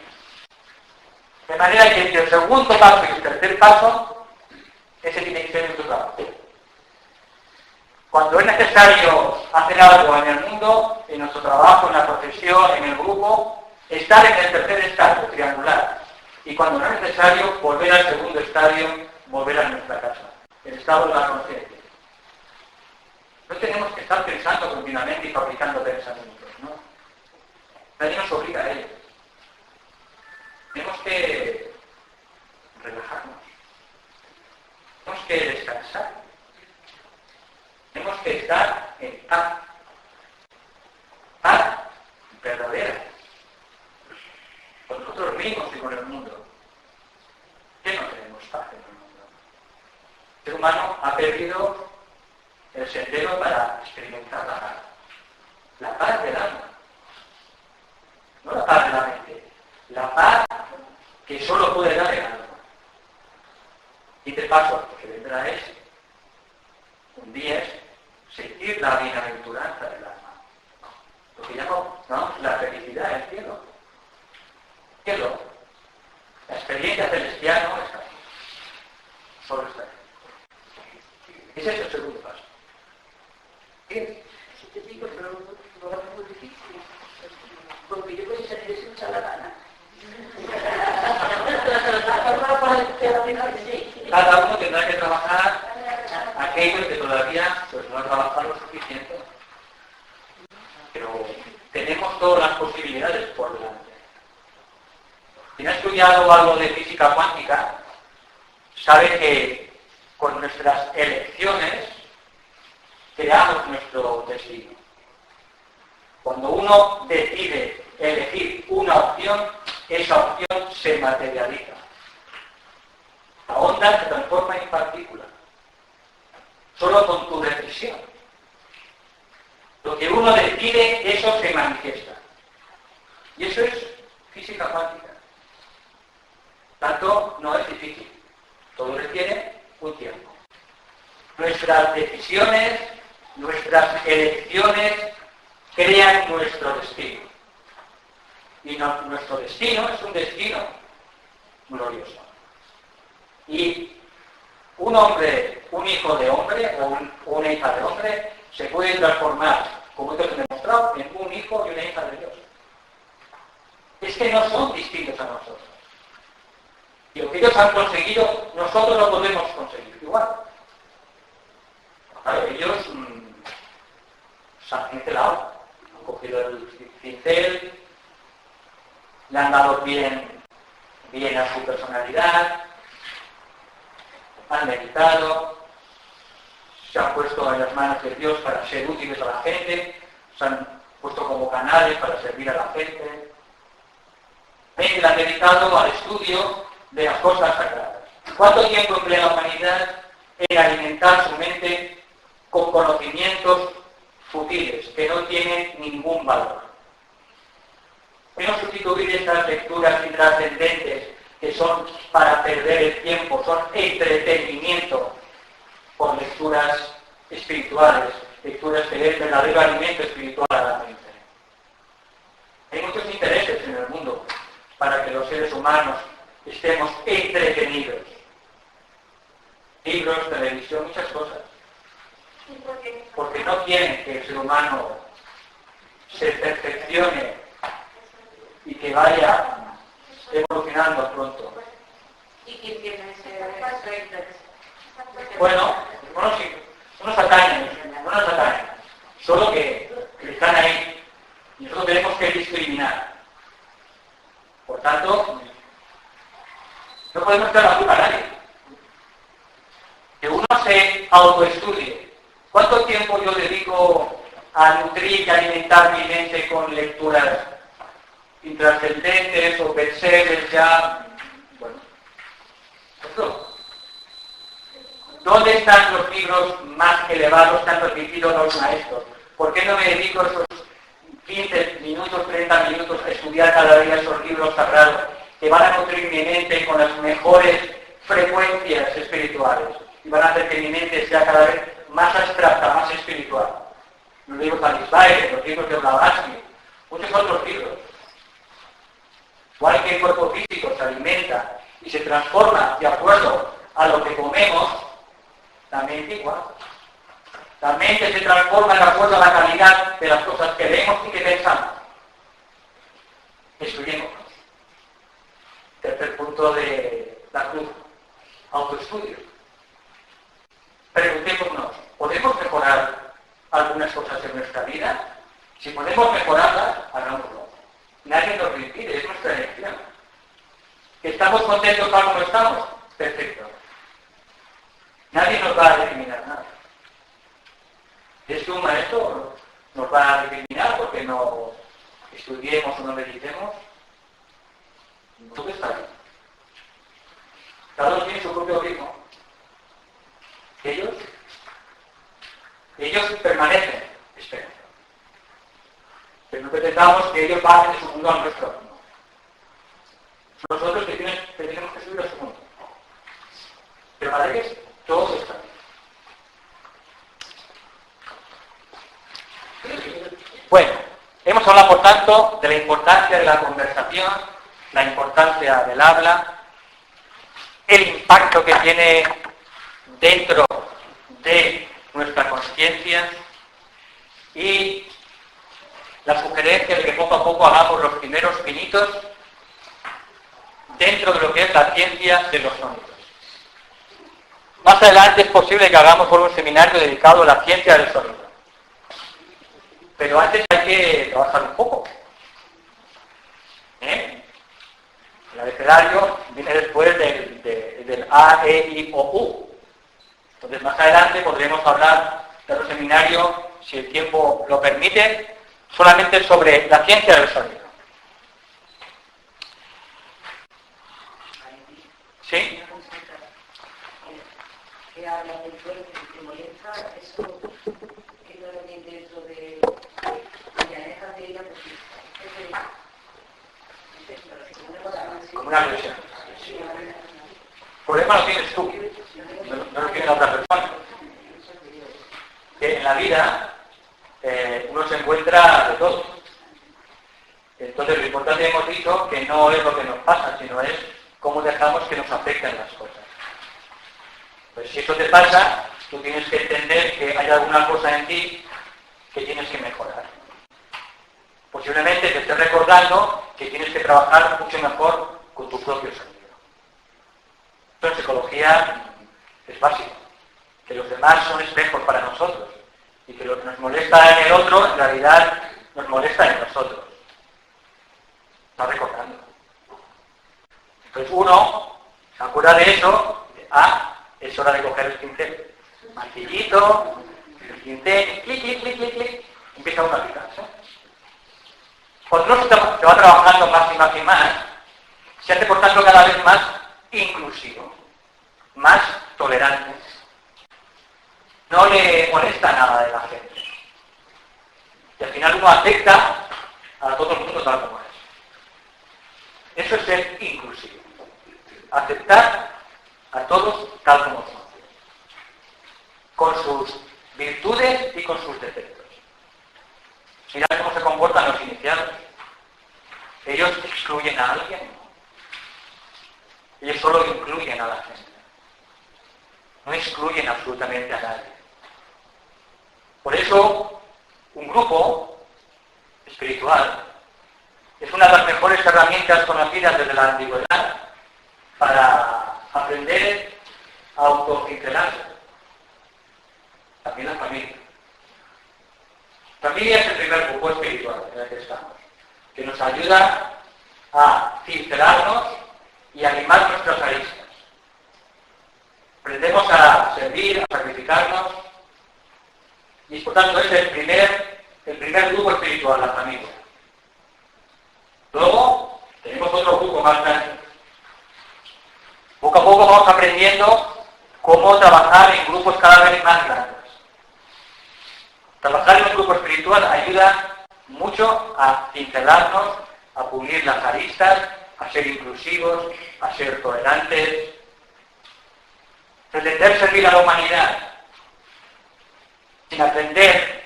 De manera que entre el segundo paso y el tercer paso, ese tiene que ser nuestro trabajo. Cuando es necesario hacer algo en el mundo, en nuestro trabajo, en la profesión, en el grupo, estar en el tercer estadio, triangular. Y cuando no es necesario, volver al segundo estadio, volver a nuestra casa, el estado de la conciencia. No tenemos que estar pensando continuamente y fabricando pensamientos, ¿no? Nadie nos obliga a ello. Tenemos que relajarnos. Tenemos que descansar. Tenemos que estar en paz. Paz verdadera. Con nosotros mismos y con el mundo. ¿Qué no tenemos paz en el mundo? El ser humano ha perdido el sendero para experimentar la paz. La paz del alma. No la paz de la mente. La paz que solo puede dar el alma. Y te paso, lo que vendrá es, un día es sentir la bienaventuranza del alma. Lo que llamamos la felicidad del cielo. ¿Qué es lo? La experiencia celestial no está aquí. Solo está aquí. Ese es el segundo paso. ¿Qué? Si te digo, pero lo hago muy difícil. Porque yo voy a salir sin chaladana. Cada uno tendrá que trabajar aquello que todavía pues, no ha trabajado lo suficiente. Pero tenemos todas las posibilidades por delante. estudiado algo de física cuántica sabe que con nuestras elecciones creamos nuestro destino. Cuando uno decide elegir una opción, esa opción se materializa. La onda se transforma en partícula, solo con tu decisión. Lo que uno decide, eso se manifiesta. Y eso es física cuántica. Tanto no es difícil. Todo requiere un tiempo. Nuestras decisiones, nuestras elecciones crean nuestro destino. Y nuestro destino es un destino glorioso. Y un hombre, un hijo de hombre o una hija de hombre se puede transformar, como esto se ha demostrado, en un hijo y una hija de Dios. Es que no son distintos a nosotros. Y lo que ellos han conseguido, nosotros lo podemos conseguir igual. Claro, ellos se han cincelado, han cogido el cincel, le han dado bien a su personalidad, han meditado, se han puesto en las manos de Dios para ser útiles a la gente, se han puesto como canales para servir a la gente. Él ha dedicado al estudio de las cosas sagradas. ¿Cuánto tiempo emplea la humanidad en alimentar su mente con conocimientos futiles que no tienen ningún valor? En sustituir estas lecturas intrascendentes que son para perder el tiempo, son entretenimiento, por lecturas espirituales, lecturas que den verdadero alimento espiritual a la mente. Hay muchos intereses en el mundo para que los seres humanos estemos entretenidos. Libros, televisión, muchas cosas. Porque no quieren que el ser humano se perfeccione y que vaya evolucionando pronto. ¿Y quién tiene ese interés? Bueno, no nos atañen. Solo que están ahí. Y nosotros tenemos que discriminar. Por tanto, no podemos echar la culpa a nadie. Que uno se autoestudie. ¿Cuánto tiempo yo dedico a nutrir y alimentar mi mente con lecturas intrascendentes o bestsellers ya? Bueno, esto. ¿Dónde están los libros más elevados que han repetido los maestros? ¿Por qué no me dedico esos 15 minutos, 30 minutos a estudiar cada día esos libros sagrados que van a nutrir mi mente con las mejores frecuencias espirituales y van a hacer que mi mente sea cada vez más abstracta, más espiritual? Los libros de Alice Bailey, los libros de Blavatsky, muchos otros libros. Igual que el cuerpo físico se alimenta y se transforma de acuerdo a lo que comemos, la mente igual. La mente se transforma de acuerdo a la calidad de las cosas que leemos y que pensamos. Estudiémonos. Tercer punto de la cruz. Autoestudio. Preguntémonos, ¿podemos mejorar algunas cosas en nuestra vida? Si podemos mejorarlas, hagámoslo. Nadie nos lo impide, es nuestra elección. ¿Estamos contentos tal como estamos? Perfecto. Nadie nos va a recriminar nada. ¿Es que un maestro nos va a recriminar porque no estudiemos o no meditemos? Todo está bien. Cada uno tiene su propio ritmo. Ellos permanecen, esperen. Pero no pretendamos que ellos bajen de su mundo al nuestro mundo. Nosotros tenemos que subir a su mundo. Pero para ellos todo está bien. Bueno, hemos hablado por tanto de la importancia de la conversación, la importancia del habla, el impacto que tiene dentro de nuestra conciencia y la sugerencia de que poco a poco hagamos los primeros pinitos dentro de lo que es la ciencia de los sonidos. Más adelante es posible que hagamos un seminario dedicado a la ciencia del sonido. Pero antes hay que trabajar un poco. El abecedario abecedario viene después del A, E, I o U. Entonces más adelante podremos hablar de otro seminario, si el tiempo lo permite, solamente sobre la ciencia del sonido. ¿Sí? Que habla del cuerpo que te molesta, eso que no lo tiene dentro de la aleja de ella, Como una agresión. El problema lo tienes tú, no lo tiene la otra persona. Que en la vida uno se encuentra de todo. Entonces lo importante hemos dicho que no es lo que nos pasa, sino es cómo dejamos que nos afecten las cosas. Pues si eso te pasa, tú tienes que entender que hay alguna cosa en ti que tienes que mejorar. Posiblemente te estés recordando que tienes que trabajar mucho mejor con tu propio sonido. Esto en psicología es básico, que los demás son espejos para nosotros y que lo que nos molesta en el otro, en realidad, nos molesta en nosotros. Estás recordando. Entonces uno se acuerda de eso, es hora de coger el pincel. Martillito, el pincel, clic, clic, clic, clic, clic, empieza uno a aplicarse. Cuando uno se va trabajando más y más y más, se hace por tanto cada vez más inclusivo, más tolerante. No le molesta nada de la gente. Y al final uno acepta a todo el mundo tal como es. Eso es ser inclusivo. Aceptar a todos tal como son. Con sus virtudes y con sus defectos. Mirad cómo se comportan los iniciados. Ellos excluyen a alguien. Ellos solo incluyen a la gente. No excluyen absolutamente a nadie. Por eso, un grupo espiritual es una de las mejores herramientas conocidas desde la antigüedad para aprender a autocincelarse. También la familia. La familia es el primer grupo espiritual en el que estamos, que nos ayuda a cincelarnos y animar nuestras aristas. Aprendemos a servir, a sacrificarnos, y por tanto es el primer grupo espiritual, la familia. Luego tenemos otro grupo más grande. Poco a poco vamos aprendiendo cómo trabajar en grupos cada vez más grandes. Trabajar en un grupo espiritual ayuda mucho a cincelarnos, a pulir las aristas, a ser inclusivos, a ser tolerantes. Pretender servir a la humanidad sin aprender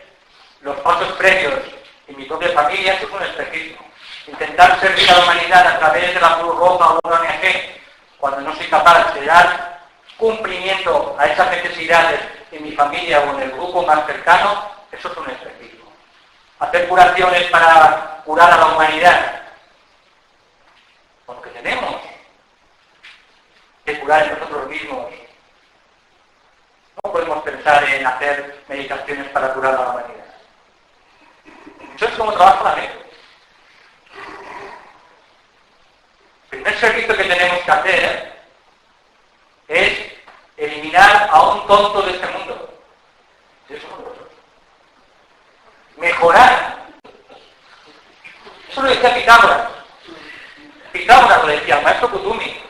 los pasos previos en mi propia familia, eso es un espejismo. Intentar servir a la humanidad a través de la Cruz Roja o una ONG, cuando no soy capaz de dar cumplimiento a esas necesidades en mi familia o en el grupo más cercano, eso es un espejismo. Hacer curaciones para curar a la humanidad, con lo que tenemos que curar en nosotros mismos. No podemos pensar en hacer meditaciones para curar a la humanidad. Eso es como trabaja la mente. El primer servicio que tenemos que hacer es eliminar a un tonto de este mundo. Eso somos nosotros. Mejorar. Eso lo decía Pitágoras. Pitágoras lo decía, el maestro Kutumi.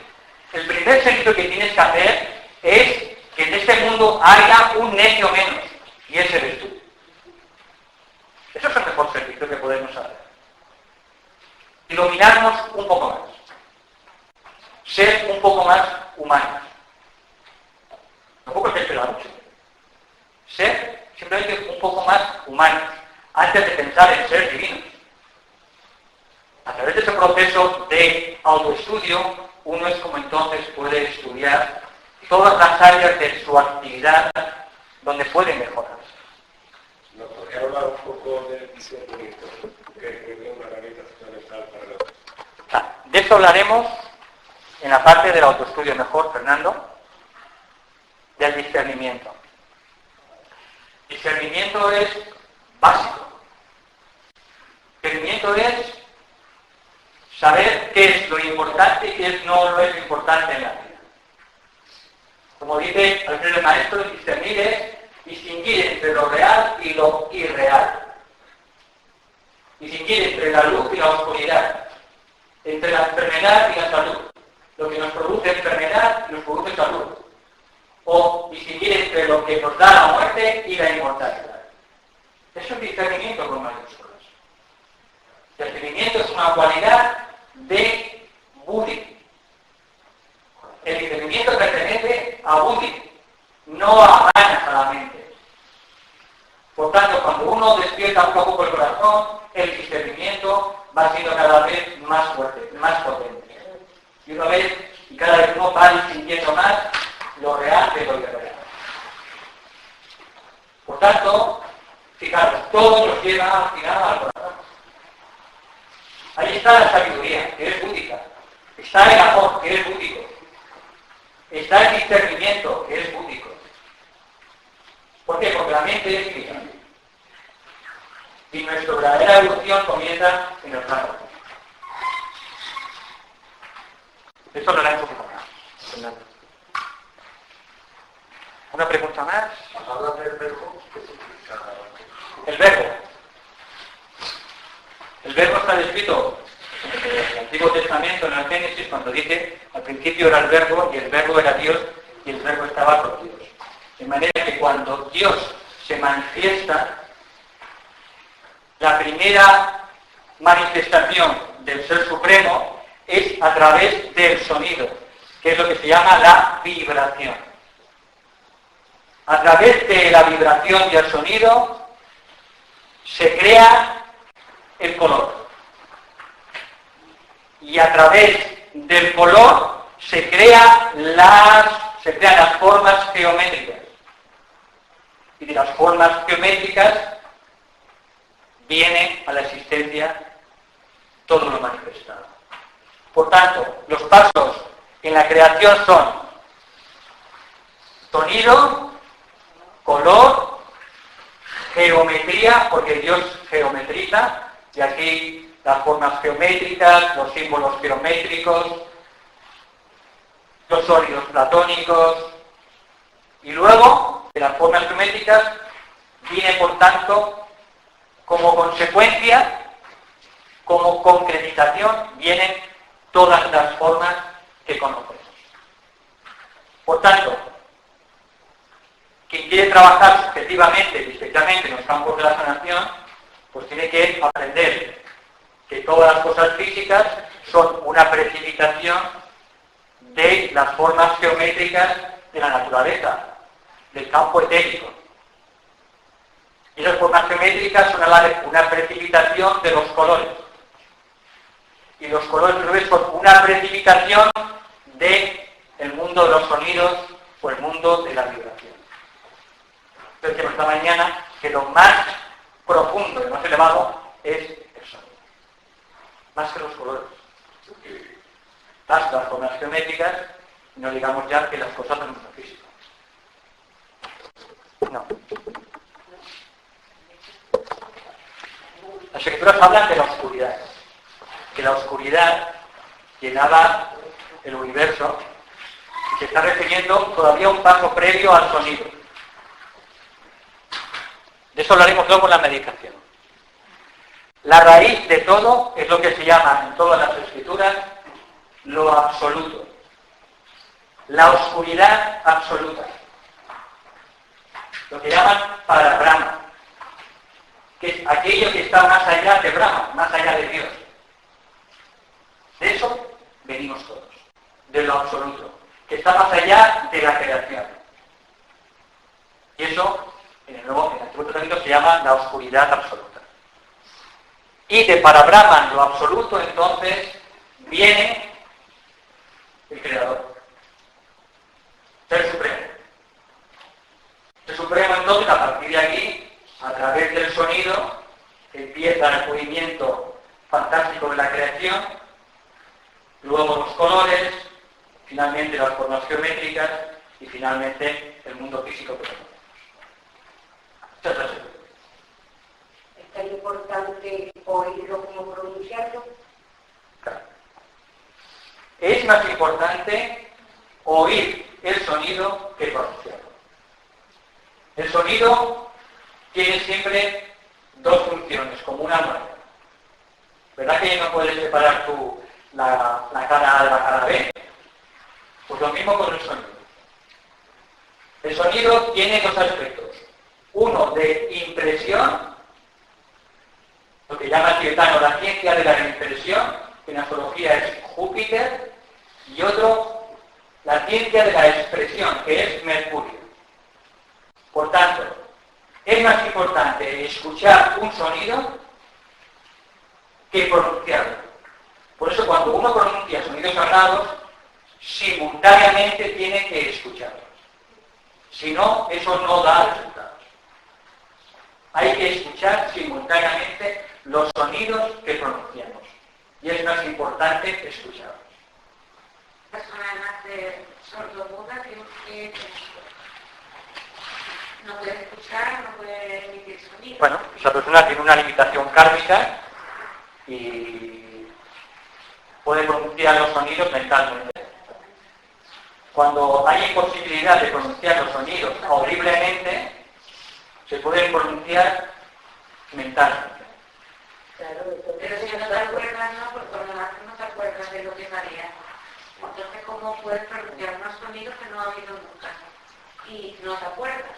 El primer servicio que tienes que hacer es que en este mundo haya un necio menos. Y ese eres tú. Eso es el mejor servicio que podemos hacer. Iluminarnos un poco más. Ser un poco más humanos. Tampoco es que esperar mucho. Ser simplemente un poco más humanos, antes de pensar en ser divinos. A través de ese proceso de autoestudio, uno es como entonces puede estudiar todas las áreas de su actividad donde puede mejorarse. ¿Nos podría hablar un poco del discernimiento, que es una herramienta fundamental para nosotros? De eso hablaremos en la parte del autoestudio mejor, Fernando, del discernimiento. Discernimiento es básico. Discernimiento es saber qué es lo importante y qué no lo es importante en la vida. Como dice Alfredo el Maestro, discernir es distinguir entre lo real y lo irreal. Distinguir entre la luz y la oscuridad, entre la enfermedad y la salud, lo que nos produce enfermedad y nos produce salud, o distinguir entre lo que nos da la muerte y la inmortalidad. Eso es discernimiento con mayúsculas. Discernimiento es una cualidad de Buddhi. El discernimiento pertenece a Buddhi, no a manas a la mente. Por tanto, cuando uno despierta un poco por el corazón, el discernimiento va siendo cada vez más fuerte, más potente. Y una vez, y cada vez uno va distinguiendo más lo real de lo irreal. Por tanto, fijaros, todo nos lleva al final al corazón. Ahí está la sabiduría, que es búdica. Está el amor, que es búdico. Está el discernimiento, que es búdico. ¿Por qué? Porque la mente es limitante. Y nuestra verdadera evolución comienza en el plano. Esto lo hará un poquito más. ¿Una pregunta más? Hablar del verbo, ¿qué significa? El verbo. El verbo está descrito en el Antiguo Testamento, en el Génesis, cuando dice, al principio era el verbo, y el verbo era Dios, y el verbo estaba con Dios. De manera que cuando Dios se manifiesta, la primera manifestación del Ser Supremo es a través del sonido, que es lo que se llama la vibración. A través de la vibración y el sonido se crea el color. Y a través del color se crean las formas geométricas. Y de las formas geométricas viene a la existencia todo lo manifestado. Por tanto, los pasos en la creación son sonido, color, geometría, porque Dios geometriza, y aquí las formas geométricas, los símbolos geométricos, los sólidos platónicos, y luego de las formas geométricas viene, por tanto, como consecuencia, como concretización, vienen todas las formas que conocemos. Por tanto, quien quiere trabajar subjetivamente y especialmente en los campos de la sanación, pues tiene que aprender que todas las cosas físicas son una precipitación de las formas geométricas de la naturaleza, del campo etérico. Y las formas geométricas son una precipitación de los colores. Y los colores son una precipitación del mundo de los sonidos o el mundo de la vibración. Entonces, esta mañana que lo más profundo y más elevado es el sonido. Más que los colores. Más las formas geométricas, no digamos ya que las cosas del mundo físico. No. Las escrituras hablan de la oscuridad, que la oscuridad llenaba el universo y se está refiriendo todavía un paso previo al sonido. De eso hablaremos luego en la meditación. La raíz de todo es lo que se llama en todas las escrituras lo absoluto, la oscuridad absoluta, lo que llaman para Brahma, que es aquello que está más allá de Brahma, más allá de Dios. De eso venimos todos, de lo absoluto, que está más allá de la creación. Y eso, en el Antiguo Testamento se llama la oscuridad absoluta. Y de para Brahman, lo absoluto, entonces, viene el Creador, Ser Supremo. Ser Supremo, entonces, a partir de aquí, a través del sonido, empieza el movimiento fantástico de la creación, luego los colores, finalmente las formas geométricas y finalmente el mundo físico que conocemos. Es tan importante oírlo como pronunciarlo. Claro. es más importante oír el sonido que pronunciarlo. El sonido tiene siempre dos funciones, como una moneda. ¿Verdad que no puedes separar tú la cara A de la cara B? Pues lo mismo con el sonido. El sonido tiene dos aspectos. Uno de impresión, lo que llama el tibetano la ciencia de la impresión, que en astrología es Júpiter, y otro, la ciencia de la expresión, que es Mercurio. Por tanto, es más importante escuchar un sonido que pronunciarlo. Por eso cuando uno pronuncia sonidos sagrados, simultáneamente tiene que escucharlos. Si no, eso no da resultados. Hay que escuchar simultáneamente los sonidos que pronunciamos. Y es más importante escucharlos. Persona además de sordomuda que no puede escuchar, no puede emitir sonido. Bueno, esa persona tiene una limitación kármica y puede pronunciar los sonidos mentalmente. Cuando hay imposibilidad de pronunciar los sonidos audiblemente, se pueden pronunciar mentalmente. Pero si no te acuerdas, no, porque por lo demás no te acuerdas de lo que María. Entonces, ¿cómo puedes pronunciar unos sonidos que no ha habido nunca? Y no te acuerdas.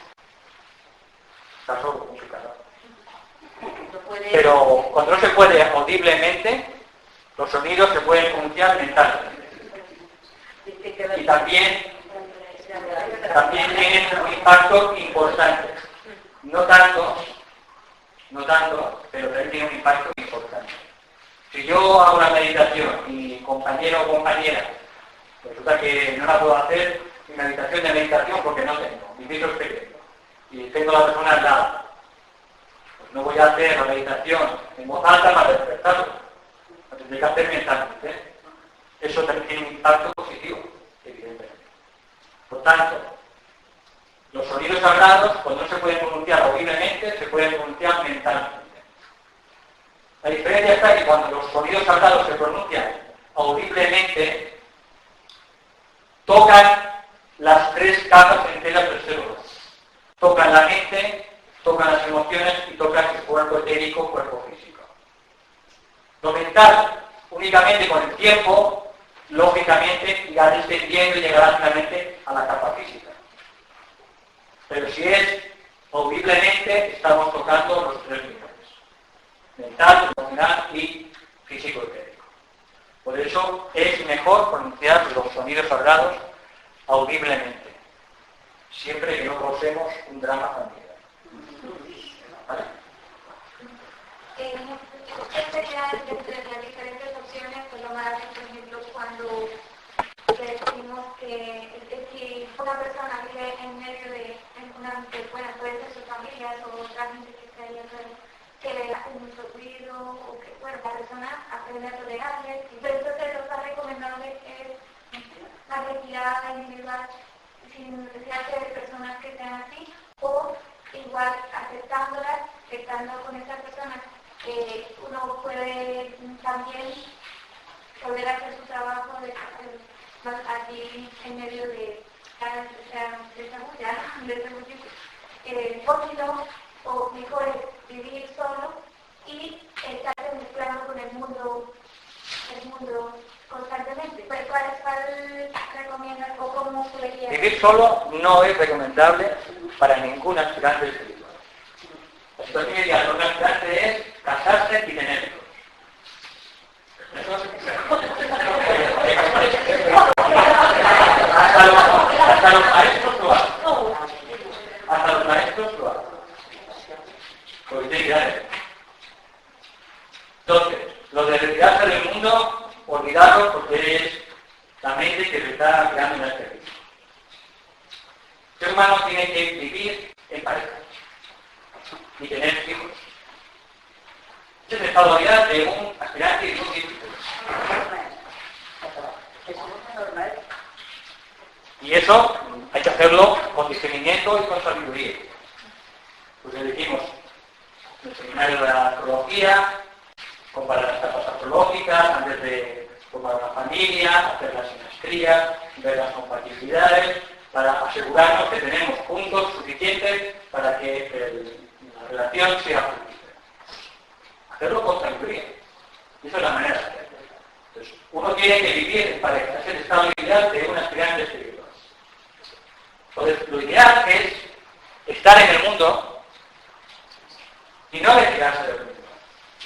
Está sordo, con su cara. No puedes... Pero cuando no se puede audiblemente, los sonidos se pueden pronunciar mentalmente. Y también tienen un impacto importante. No tanto, pero también tiene un impacto importante. Si yo hago una meditación y mi compañero o compañera resulta que no la puedo hacer, mi meditación de meditación porque no tengo, mi piso es pequeño y tengo a la persona al lado, pues no voy a hacer la meditación en voz alta para despertarlo, lo tendré que hacer mentalmente. Eso también tiene un impacto positivo, evidentemente. Por tanto, los sonidos sagrados, cuando no se pueden pronunciar audiblemente, se pueden pronunciar mentalmente. La diferencia está que cuando los sonidos sagrados se pronuncian audiblemente, tocan las tres capas enteras del ser humano. Tocan la mente, tocan las emociones y tocan el cuerpo etérico, cuerpo físico. Lo mental, únicamente con el tiempo, lógicamente irá descendiendo y llegará finalmente a la capa física. Pero si es audiblemente, estamos tocando los tres niveles: mental, emocional y físico-etérico. Por eso es mejor pronunciar los sonidos sagrados audiblemente, siempre que no causemos un drama familiar. ¿Vale? Entre las diferentes opciones, pues lo más, por ejemplo, cuando decimos que si una persona vive en medio de bueno, puede ser sus familias o otra gente que está ahí alrededor, que le hace mucho ruido o que, bueno, la persona aprende a tolerarles, pero entonces lo más recomendable es la retirada individual sin necesidad de personas que sean así, o igual aceptándolas, estando con esas personas. Uno puede también poder hacer su trabajo de allí en medio de esa poquito, o mejor es vivir solo y estar mezclando con el mundo constantemente. ¿Cuál recomiendas o cómo podría? Vivir solo no es recomendable para ningún aspirante espiritual. La situación ideal de un aspirante es casarse y tener hijos. Hasta los maestros lo hacen. Hasta los maestros lo hacen. Entonces, lo de retirarse del mundo, olvidarlo porque es la mente que se está creando en este ritmo. El ser humano tiene que vivir en pareja y tener hijos. Esa es la espiritualidad de un aspirante y de un discípulo. Y eso hay que hacerlo con discernimiento y con sabiduría. Pues le dijimos, el seminario de la astrología, comparar las capas astrológicas, antes de para la familia, hacer las sinastrías, ver las compatibilidades, para asegurarnos que tenemos puntos suficientes para que la relación sea fructífera. Hacerlo con sabiduría. Esa es la manera de hacerlo. Entonces, uno tiene que vivir en pareja, es el estado ideal de un aspirante espiritual. Entonces, lo ideal es estar en el mundo y no retirarse del mundo.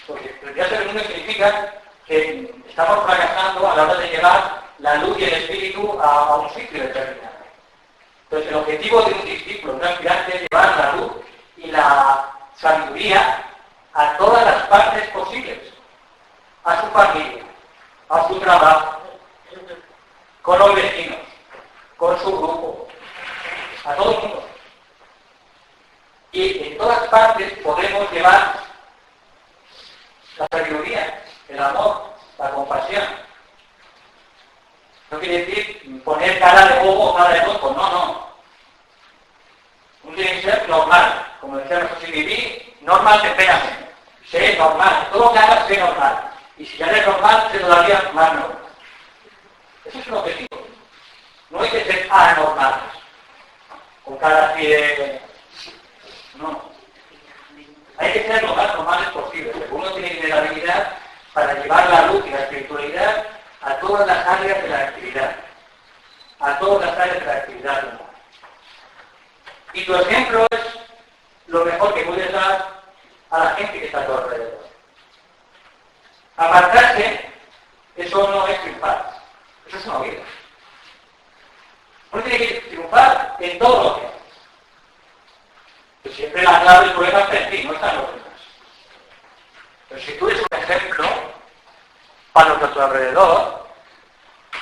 Porque retirarse del mundo significa que estamos fracasando a la hora de llevar la luz y el espíritu a un sitio determinado. Entonces, el objetivo de un discípulo, de un aspirante, es llevar la luz y la sabiduría a todas las partes posibles. A su familia, a su trabajo, con los vecinos, con su grupo, a todo el mundo. Y en todas partes podemos llevar la sabiduría, el amor, la compasión. No quiere decir poner cara de bobo o cara de tonto, no. Uno tiene que ser normal, como decía nuestro CBB, normal temperamento. Sé normal, todo lo que hagas sé normal. Y si ya eres normal, sé todavía más normal. Ese es un objetivo. No hay que ser anormales, con cara así de... No. Hay que ser lo más normales posible. Uno tiene que tener la habilidad para llevar la luz y la espiritualidad a todas las áreas de la actividad. A todas las áreas de la actividad humana. Y tu ejemplo es lo mejor que puedes dar a la gente que está a tu alrededor. Apartarse, eso no es triunfar. Eso es una vida. Uno tiene que triunfar en todo lo que hace. Pues siempre la clave del problema está en ti, no está en los demás. Pero si tú eres un ejemplo para los de a tu alrededor,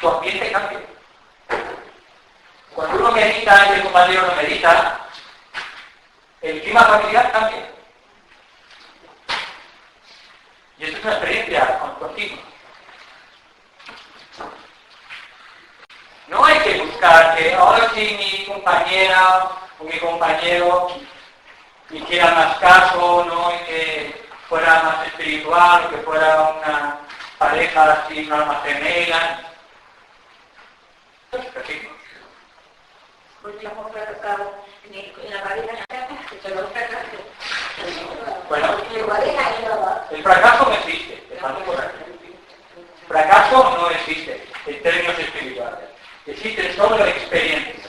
tu ambiente cambia. Cuando uno medita y el compañero no medita, el clima familiar cambia. Y esto es una experiencia continua. No hay que buscar que ahora sí mi compañera o mi compañero me hiciera más caso, ¿no? Y que fuera más espiritual, o que fuera una pareja así, una alma gemela. Esto es perfecto. Porque hemos fracasado en la pareja, que lo fracasó. Bueno, el fracaso no existe, dejando por aquí. Fracaso no existe en términos espirituales. Existen solo experiencias.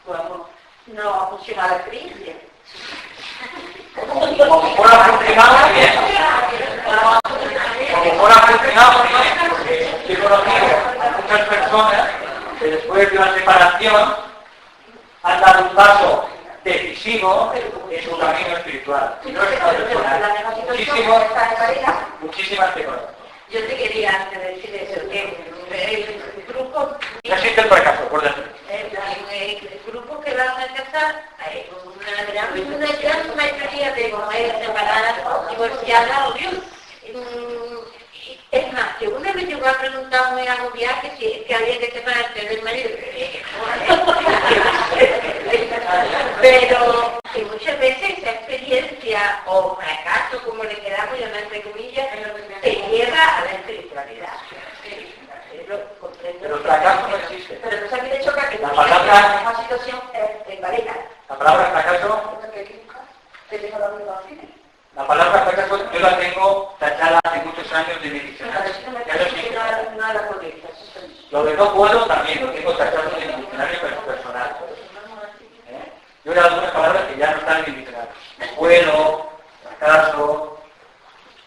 Bueno, no ha funcionado la experiencia. Como fuera funcionado bien. Como fuera funcionado bien, porque he conocido a muchas personas que después de una separación han dado un paso decisivo en su camino espiritual. Y no es una persona. Muchísimas te conozco. Yo te quería antes decir eso, que el grupo... No existe el fracaso, por dentro. El grupo que van a casar, hay una gran mayoría de mujeres separadas, divorciadas o viudas. Es más, que una vez llegó a preguntar muy agobiada que había que separarse del marido. Pero que muchas veces esa experiencia o fracaso, como le queramos llamar entre comillas, te lleva a la espiritualidad. Pero el fracaso no existe. Pero no sabe de choca que la palabra, una situación en pareja. La palabra fracaso, la palabra fracaso yo la tengo tachada hace muchos años de mi diccionario. Lo de no puedo también lo tengo tachado de mi diccionario personal. Yo he dado algunas palabras que ya no están en mi diccionario. No puedo, fracaso.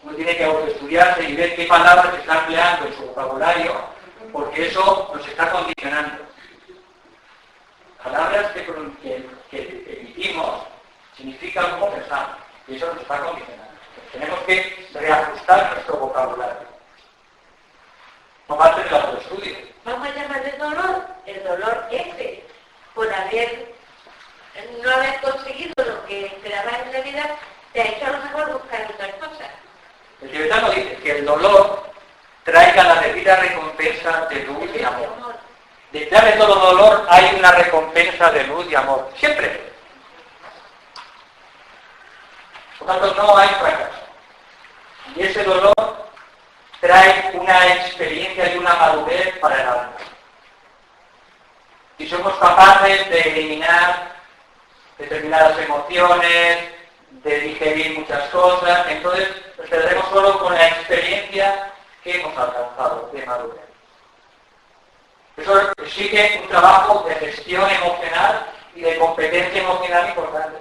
Uno tiene que autoestudiarse y ver qué palabras se está empleando en su vocabulario, porque eso nos está condicionando. Palabras que emitimos significan cómo pensamos, y eso nos está condicionando. Tenemos que reajustar nuestro vocabulario. No parte del autoestudio. Vamos a llamarle el dolor ese, por no haber conseguido lo que esperabas en la vida, te ha hecho a lo mejor buscar otras cosas. El tibetano dice que el dolor traiga la debida recompensa de luz y amor. Detrás de todo dolor hay una recompensa de luz y amor. Siempre. Por tanto, no hay fracaso. Y ese dolor trae una experiencia y una madurez para el alma. Si somos capaces de eliminar determinadas emociones, de digerir muchas cosas, entonces nos quedaremos solo con la experiencia que hemos alcanzado de madurez. Eso exige un trabajo de gestión emocional y de competencia emocional importante.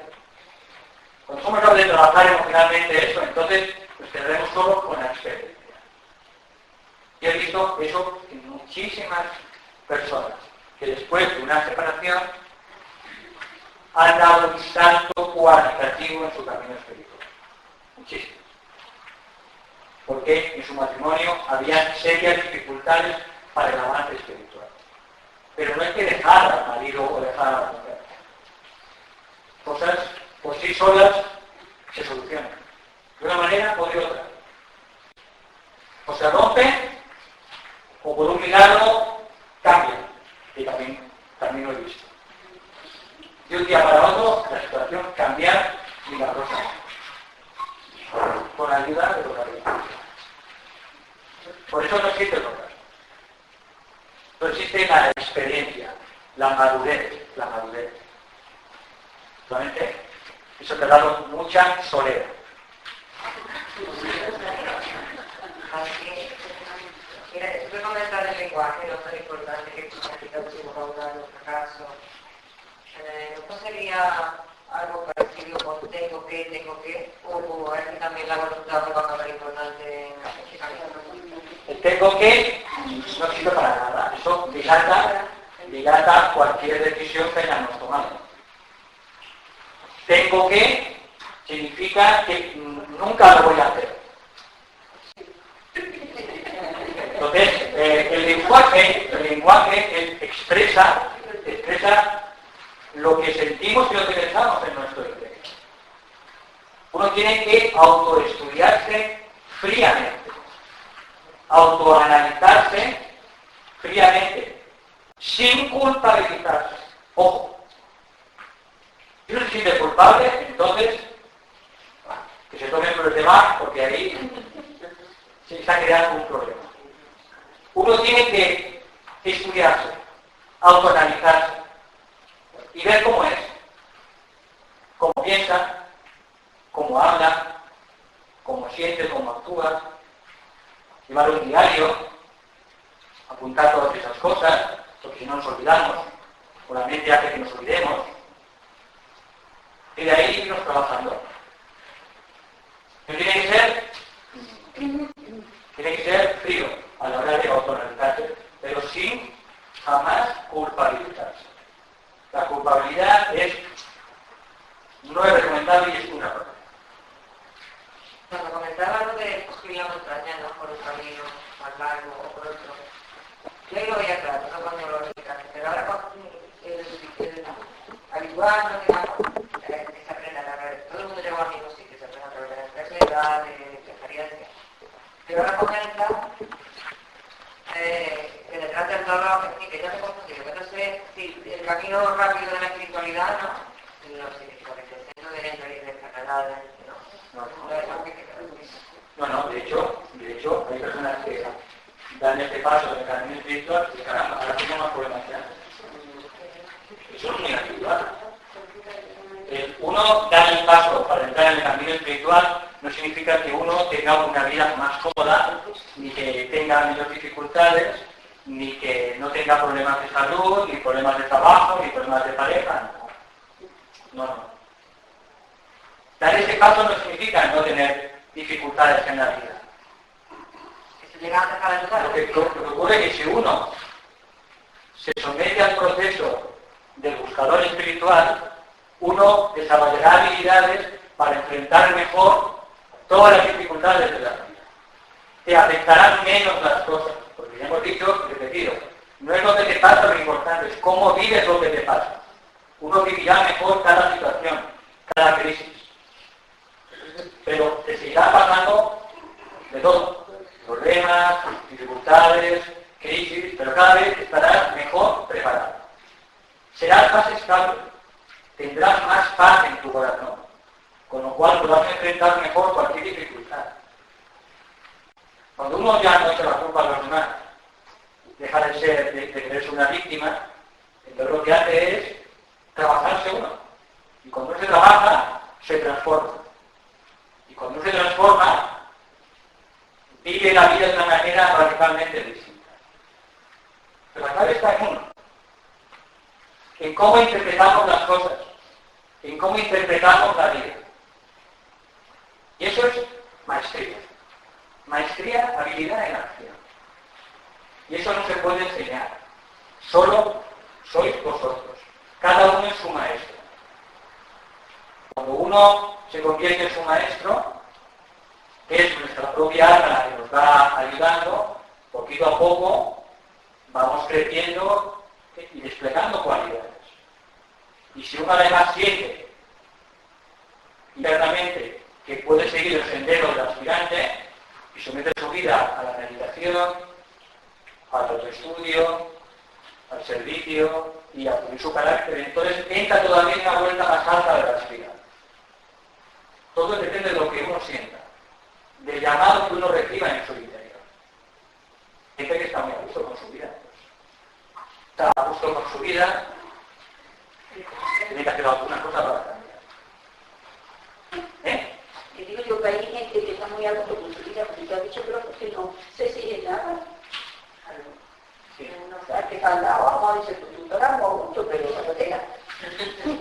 Cuando somos capaces de trabajar emocionalmente eso, entonces nos quedaremos solo con la experiencia. Y he visto eso en muchísimas personas que después de una separación han dado un salto cualitativo en su camino espiritual. Muchísimo. Porque en su matrimonio había serias dificultades para el avance espiritual. Pero no hay que dejar al marido o dejar a la mujer. Cosas por sí solas se solucionan. De una manera o de otra. O se rompen, o por un milagro cambian. Y también lo he visto. De un día para otro, la situación cambiar milagrosamente. Con la ayuda de los amigos. Por eso no existe el orgasmo. No existe la experiencia, la madurez. Solamente eso te ha dado mucha soledad. Mira, estuve comentando el lenguaje, no es tan importante que practica el vocabulario, fracaso. ¿No sería algo parecido con tengo que, o es que también la voluntad va a acabar importante en la musicalización? El tengo que no sirve para nada. Eso dilata cualquier decisión que hayamos tomado. Tengo que significa que nunca lo voy a hacer. Entonces, el lenguaje expresa lo que sentimos y lo que pensamos en nuestro interior. Uno tiene que autoestudiarse fríamente, autoanalizarse fríamente, sin culpabilizarse. Ojo, si uno se siente culpable, entonces que se tome por el demás, porque ahí se está creando un problema. Uno tiene que estudiarse, autoanalizarse y ver cómo es, cómo piensa, cómo habla, cómo siente, cómo actúa, llevar un diario, apuntar todas esas cosas, porque si no nos olvidamos, o la mente hace que nos olvidemos, y de ahí irnos trabajando. Pero tiene que ser frío a la hora de autoanalizarse, pero sin jamás culpabilizarse. La culpabilidad no es recomendable y es una cosa. Cuando comentaba lo de subir la montaña, ¿no? Por un camino más largo o por otro, yo ahí lo veía claro, no cuando lo explicaste, pero ahora con habitual, no que se aprenda a través, todo el mundo llegó a amigos, sí, que se aprenda a través de la expresividad, de experiencia. Pero ahora comenta que detrás del dolor, que ya me confundí, que no sé si el camino rápido de la espiritualidad, no significa que no deberían salir de enfermedades, No, de hecho, hay personas que dan este paso del camino espiritual y caramba, ahora tengo más problemas que antes. Eso es muy habitual. Uno da el paso para entrar en el camino espiritual no significa que uno tenga una vida más cómoda, ni que tenga menos dificultades, ni que no tenga problemas de salud, ni problemas de trabajo, ni problemas de pareja. No. Dar ese paso no significa no tener dificultades en la vida. Lo que ocurre es que si uno se somete al proceso del buscador espiritual, uno desarrollará habilidades para enfrentar mejor todas las dificultades de la vida. Te afectarán menos las cosas, porque ya hemos dicho, repetido, no es lo que te pasa lo importante, es cómo vives lo que te pasa. Uno vivirá mejor cada situación, cada crisis. Pero te seguirá pasando de todo, problemas, dificultades, crisis, pero cada vez estarás mejor preparado. Serás más estable, tendrás más paz en tu corazón, con lo cual podrás enfrentar mejor cualquier dificultad. Cuando uno ya no echa la culpa a los demás, deja de ser una víctima, entonces lo que hace es trabajarse uno. Y cuando se trabaja, se transforma. Y cuando se transforma, vive la vida de una manera radicalmente distinta. Pero la clave está en uno. En cómo interpretamos las cosas. En cómo interpretamos la vida. Y eso es maestría. Maestría, habilidad en acción. Y eso no se puede enseñar. Solo sois vosotros. Cada uno es su maestro. Cuando uno se convierte en su maestro, que es nuestra propia alma la que nos va ayudando, poquito a poco vamos creciendo y desplegando cualidades. Y si uno además siente internamente que puede seguir el sendero del aspirante y somete su vida a la meditación, al autoestudio, al servicio y a pulir su carácter, entonces entra todavía en una vuelta más alta de la espiral. Todo depende de lo que uno sienta, del llamado que uno reciba en su interior. Gente que está muy a gusto con su vida. Está a gusto con su vida, tiene que hacer alguna cosa para cambiar. Y digo yo que hay gente que está muy a gusto con su vida, porque tú has dicho que no se sigue nada. Sí. No sé qué faltaba, vamos a decir, tú te das a gusto, pero no te das.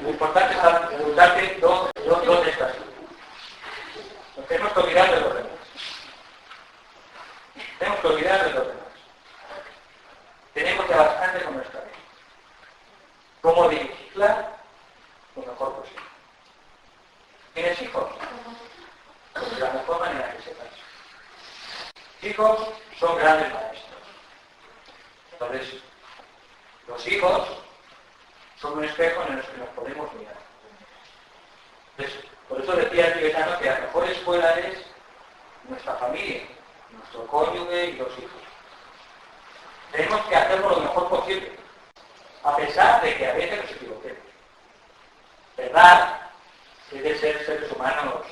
Lo importante es preguntarte dónde estás tú. Nos tenemos que olvidar de los demás. Tenemos que olvidar de los demás. Tenemos que bastante con nuestra vida. ¿Cómo dirigirla? Lo mejor posible. ¿Tienes hijos? Pues de la mejor manera que sepas. Hijos son grandes maestros. Entonces, los hijos son un espejo en el que nos podemos mirar. Entonces, por eso decía el tibetano que la mejor escuela es nuestra familia, nuestro cónyuge y los hijos. Tenemos que hacerlo lo mejor posible, a pesar de que a veces nos equivoquemos. ¿Verdad? Debe ser seres humanos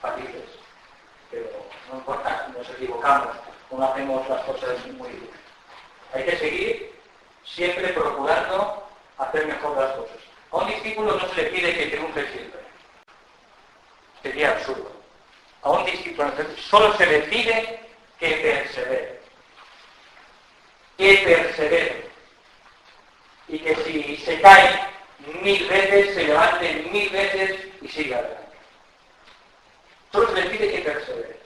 falibles, pero no importa, nos equivocamos, no hacemos las cosas muy bien. Hay que seguir siempre procurando hacer mejor las cosas. A un discípulo no se le pide que triunfe siempre. Sería absurdo. A un discípulo solo se le pide que persevere. Que persevere. Y que si se cae 1000 veces, se levante 1000 veces y siga adelante. Solo se le pide que persevere.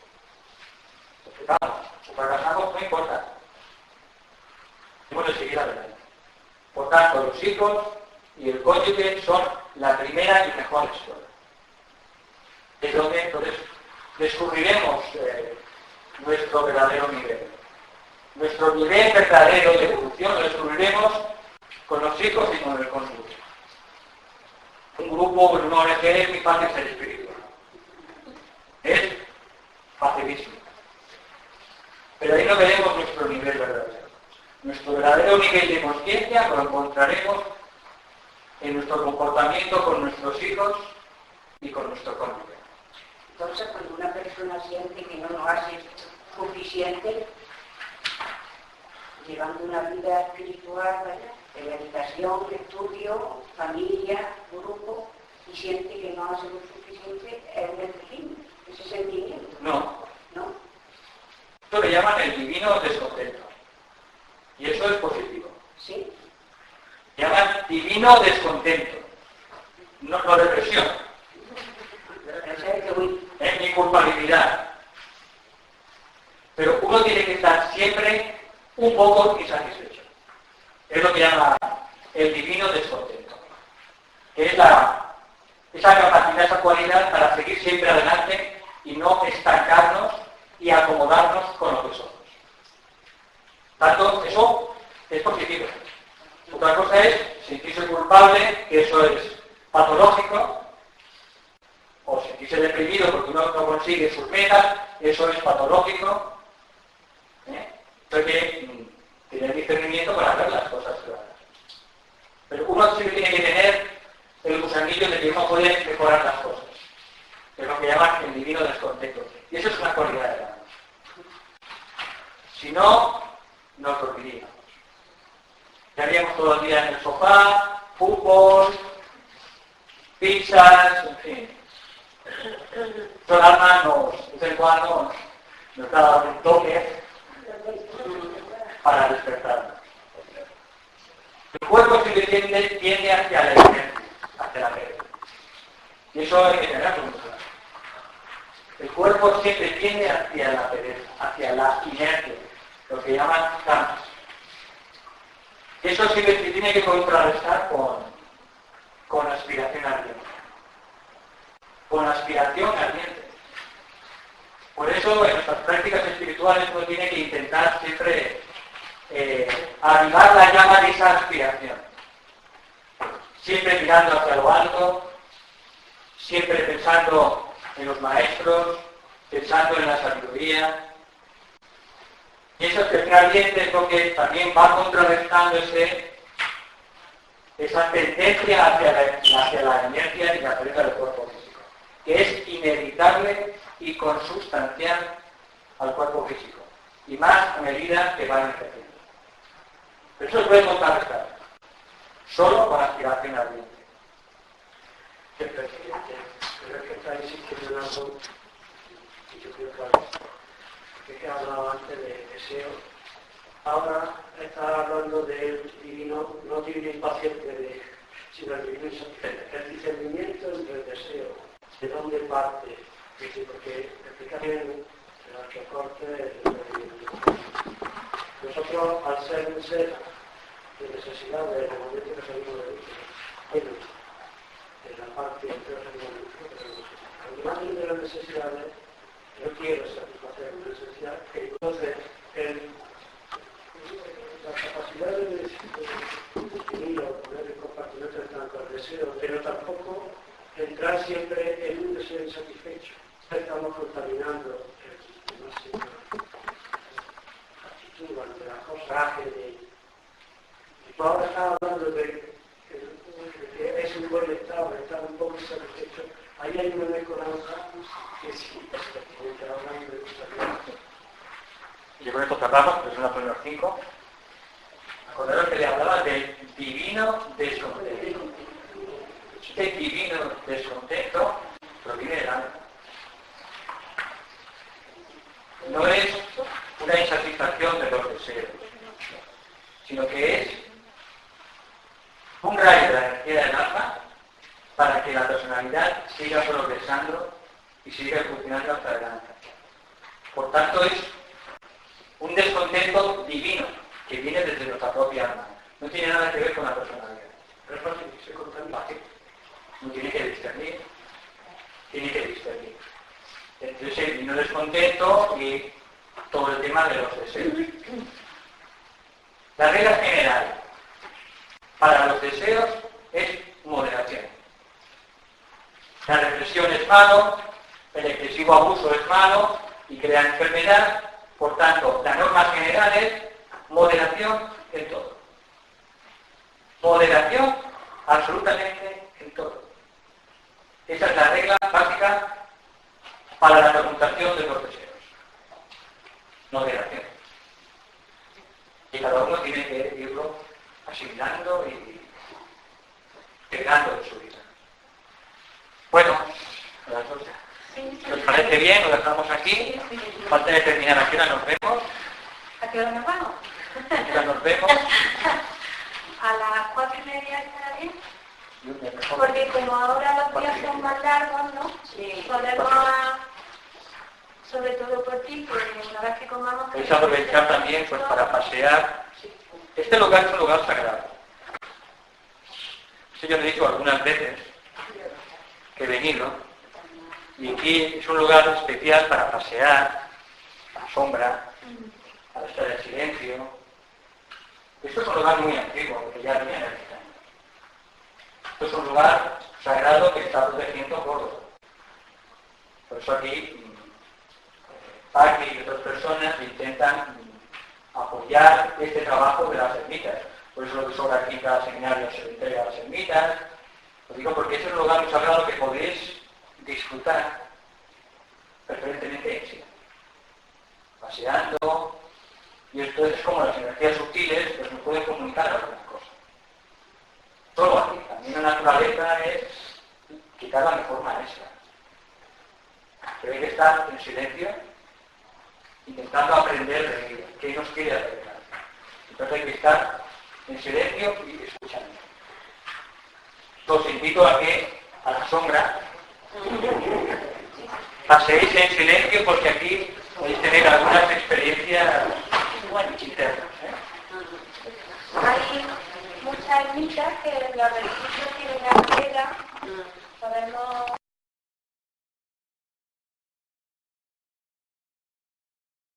Porque vamos, si fracasamos no importa. Tenemos que seguir adelante. Por tanto, los hijos y el cónyuge son la primera y mejor escuela. Es donde entonces descubriremos nuestro verdadero nivel. Nuestro nivel verdadero de evolución lo descubriremos con los hijos y con el cónyuge. Un grupo, un ONG es muy fácil ser espiritual. Es facilísimo. Pero ahí no veremos nuestro nivel verdadero. Nuestro verdadero nivel de conciencia lo encontraremos en nuestro comportamiento con nuestros hijos y con nuestro cónyuge. Entonces, cuando una persona siente que no nos hace suficiente, llevando una vida espiritual, ¿verdad?, de meditación, de estudio, familia, grupo, y siente que no hace lo suficiente, es un legítimo, ese sentimiento. No. ¿No? Esto le llaman el divino descontento. Y eso es positivo. ¿Sí? Llaman divino descontento. No depresión. Es mi culpabilidad. Pero uno tiene que estar siempre un poco insatisfecho. Es lo que llama el divino descontento. Que es esa capacidad, esa cualidad para seguir siempre adelante y no estancarnos y acomodarnos con lo que somos. Tanto, eso es positivo. Otra cosa es sentirse culpable, que eso es patológico, o sentirse deprimido porque uno no consigue sus metas, eso es patológico. Hay que tener discernimiento para ver las cosas claras. Pero uno siempre tiene que tener el gusanillo de que uno puede mejorar las cosas. Es lo que llaman el divino descontento. Y eso es una cualidad de la alma. Si no, nos dormiríamos. Estaríamos todo el día en el sofá, fútbol, pizzas, en fin. El alma de vez en cuando nos da un toque para despertarnos. El cuerpo siempre tiende hacia la inercia, hacia la pereza. Y eso hay que tenerlo muy claro. El cuerpo siempre tiende hacia la pereza, hacia la inercia, lo que llaman cambios. Eso siempre se tiene que contrarrestar con aspiración ardiente. Con aspiración ardiente. Por eso en nuestras prácticas espirituales uno tiene que intentar siempre avivar la llama de esa aspiración. Siempre mirando hacia lo alto, siempre pensando en los maestros, pensando en la sabiduría. Y eso que ardiente es lo que también va contrarrestando esa tendencia hacia la inercia y la pereza del cuerpo físico, que es inevitable y consustancial al cuerpo físico, y más a medida que va envejeciendo. Pero eso se puede contrarrestar, solo con aspiración ardiente. Pero es que está insistiendo en algo, y yo creo que he hablado antes de deseo. Ahora está hablando del divino, no divino impaciente, sino el divino, el discernimiento entre el deseo, de dónde parte, porque explica bien el arqueocorte del discernimiento. Nosotros, al ser un ser de necesidades, en el momento que salimos de luz, en la parte entre los animales, al margen de las necesidades, yo quiero satisfacer una necesidad, que entonces la capacidad de definir o poner en compartimento tanto el deseo, pero tampoco entrar siempre en un deseo insatisfecho. Estamos contaminando el máximo actitud ante las cosas y tú ahora estás hablando de que es un buen estado, estar un poco insatisfecho. Ahí hay una mezcolanza que sí, efectivamente, hablando de tus. Y con esto cerramos, que son las primeras 5. Acordaros que le hablaba del divino descontento. Este divino descontento proviene del alma. No es una insatisfacción de los deseos, sino que es un rayo de la energía del alma para que la personalidad siga progresando y siga funcionando hasta adelante. Por tanto, es un descontento divino que viene desde nuestra propia alma. No tiene nada que ver con la personalidad. Pero es fácil, se contamina. No tiene que discernir. Tiene que discernir. Entonces el divino descontento y todo el tema de los deseos. La regla general para los deseos es moderación. La represión es malo, el excesivo abuso es malo y crea enfermedad. Por tanto, la norma general es moderación en todo. Moderación absolutamente en todo. Esa es la regla básica para la transmutación de los deseos. Moderación. Y cada uno tiene que irlo asimilando y pegando en su vida. Bueno, ¿os parece bien? Lo dejamos aquí. Falta de terminar. ¿A qué hora nos vemos? ¿A qué hora nos vamos? ¿A qué hora nos vemos? A las 4:30 estará bien. Porque como ahora los días son más largos, ¿no? Sí. Podemos, sobre todo por ti, pues una vez que comamos... Podéis aprovechar también pues, para pasear. Este lugar es un lugar sagrado. Eso yo lo he dicho algunas veces que he venido. Y aquí es un lugar especial para pasear, a la sombra, para estar en silencio. Esto es un lugar muy antiguo, porque ya venía en el Titán. Esto es un lugar sagrado que está protegiendo Córdoba. Por eso aquí Paqui y otras personas intentan apoyar este trabajo de las ermitas. Por eso lo que sobra aquí cada seminario se le entrega a las ermitas. Lo digo porque este es un lugar muy sagrado que podéis disfrutar preferentemente en sí. Paseando, Y esto es como las energías sutiles, pues nos pueden comunicar algunas cosas. Todo aquí. También la naturaleza es quizás la mejor maestra. Pero hay que estar en silencio, intentando aprender de ella, qué nos quiere hacer. Entonces hay que estar en silencio y escuchando. Os invito a que, a la sombra, paséis en silencio porque aquí podéis tener algunas experiencias internas. Hay muchas ermitas que los religiosos tienen la piedra, podemos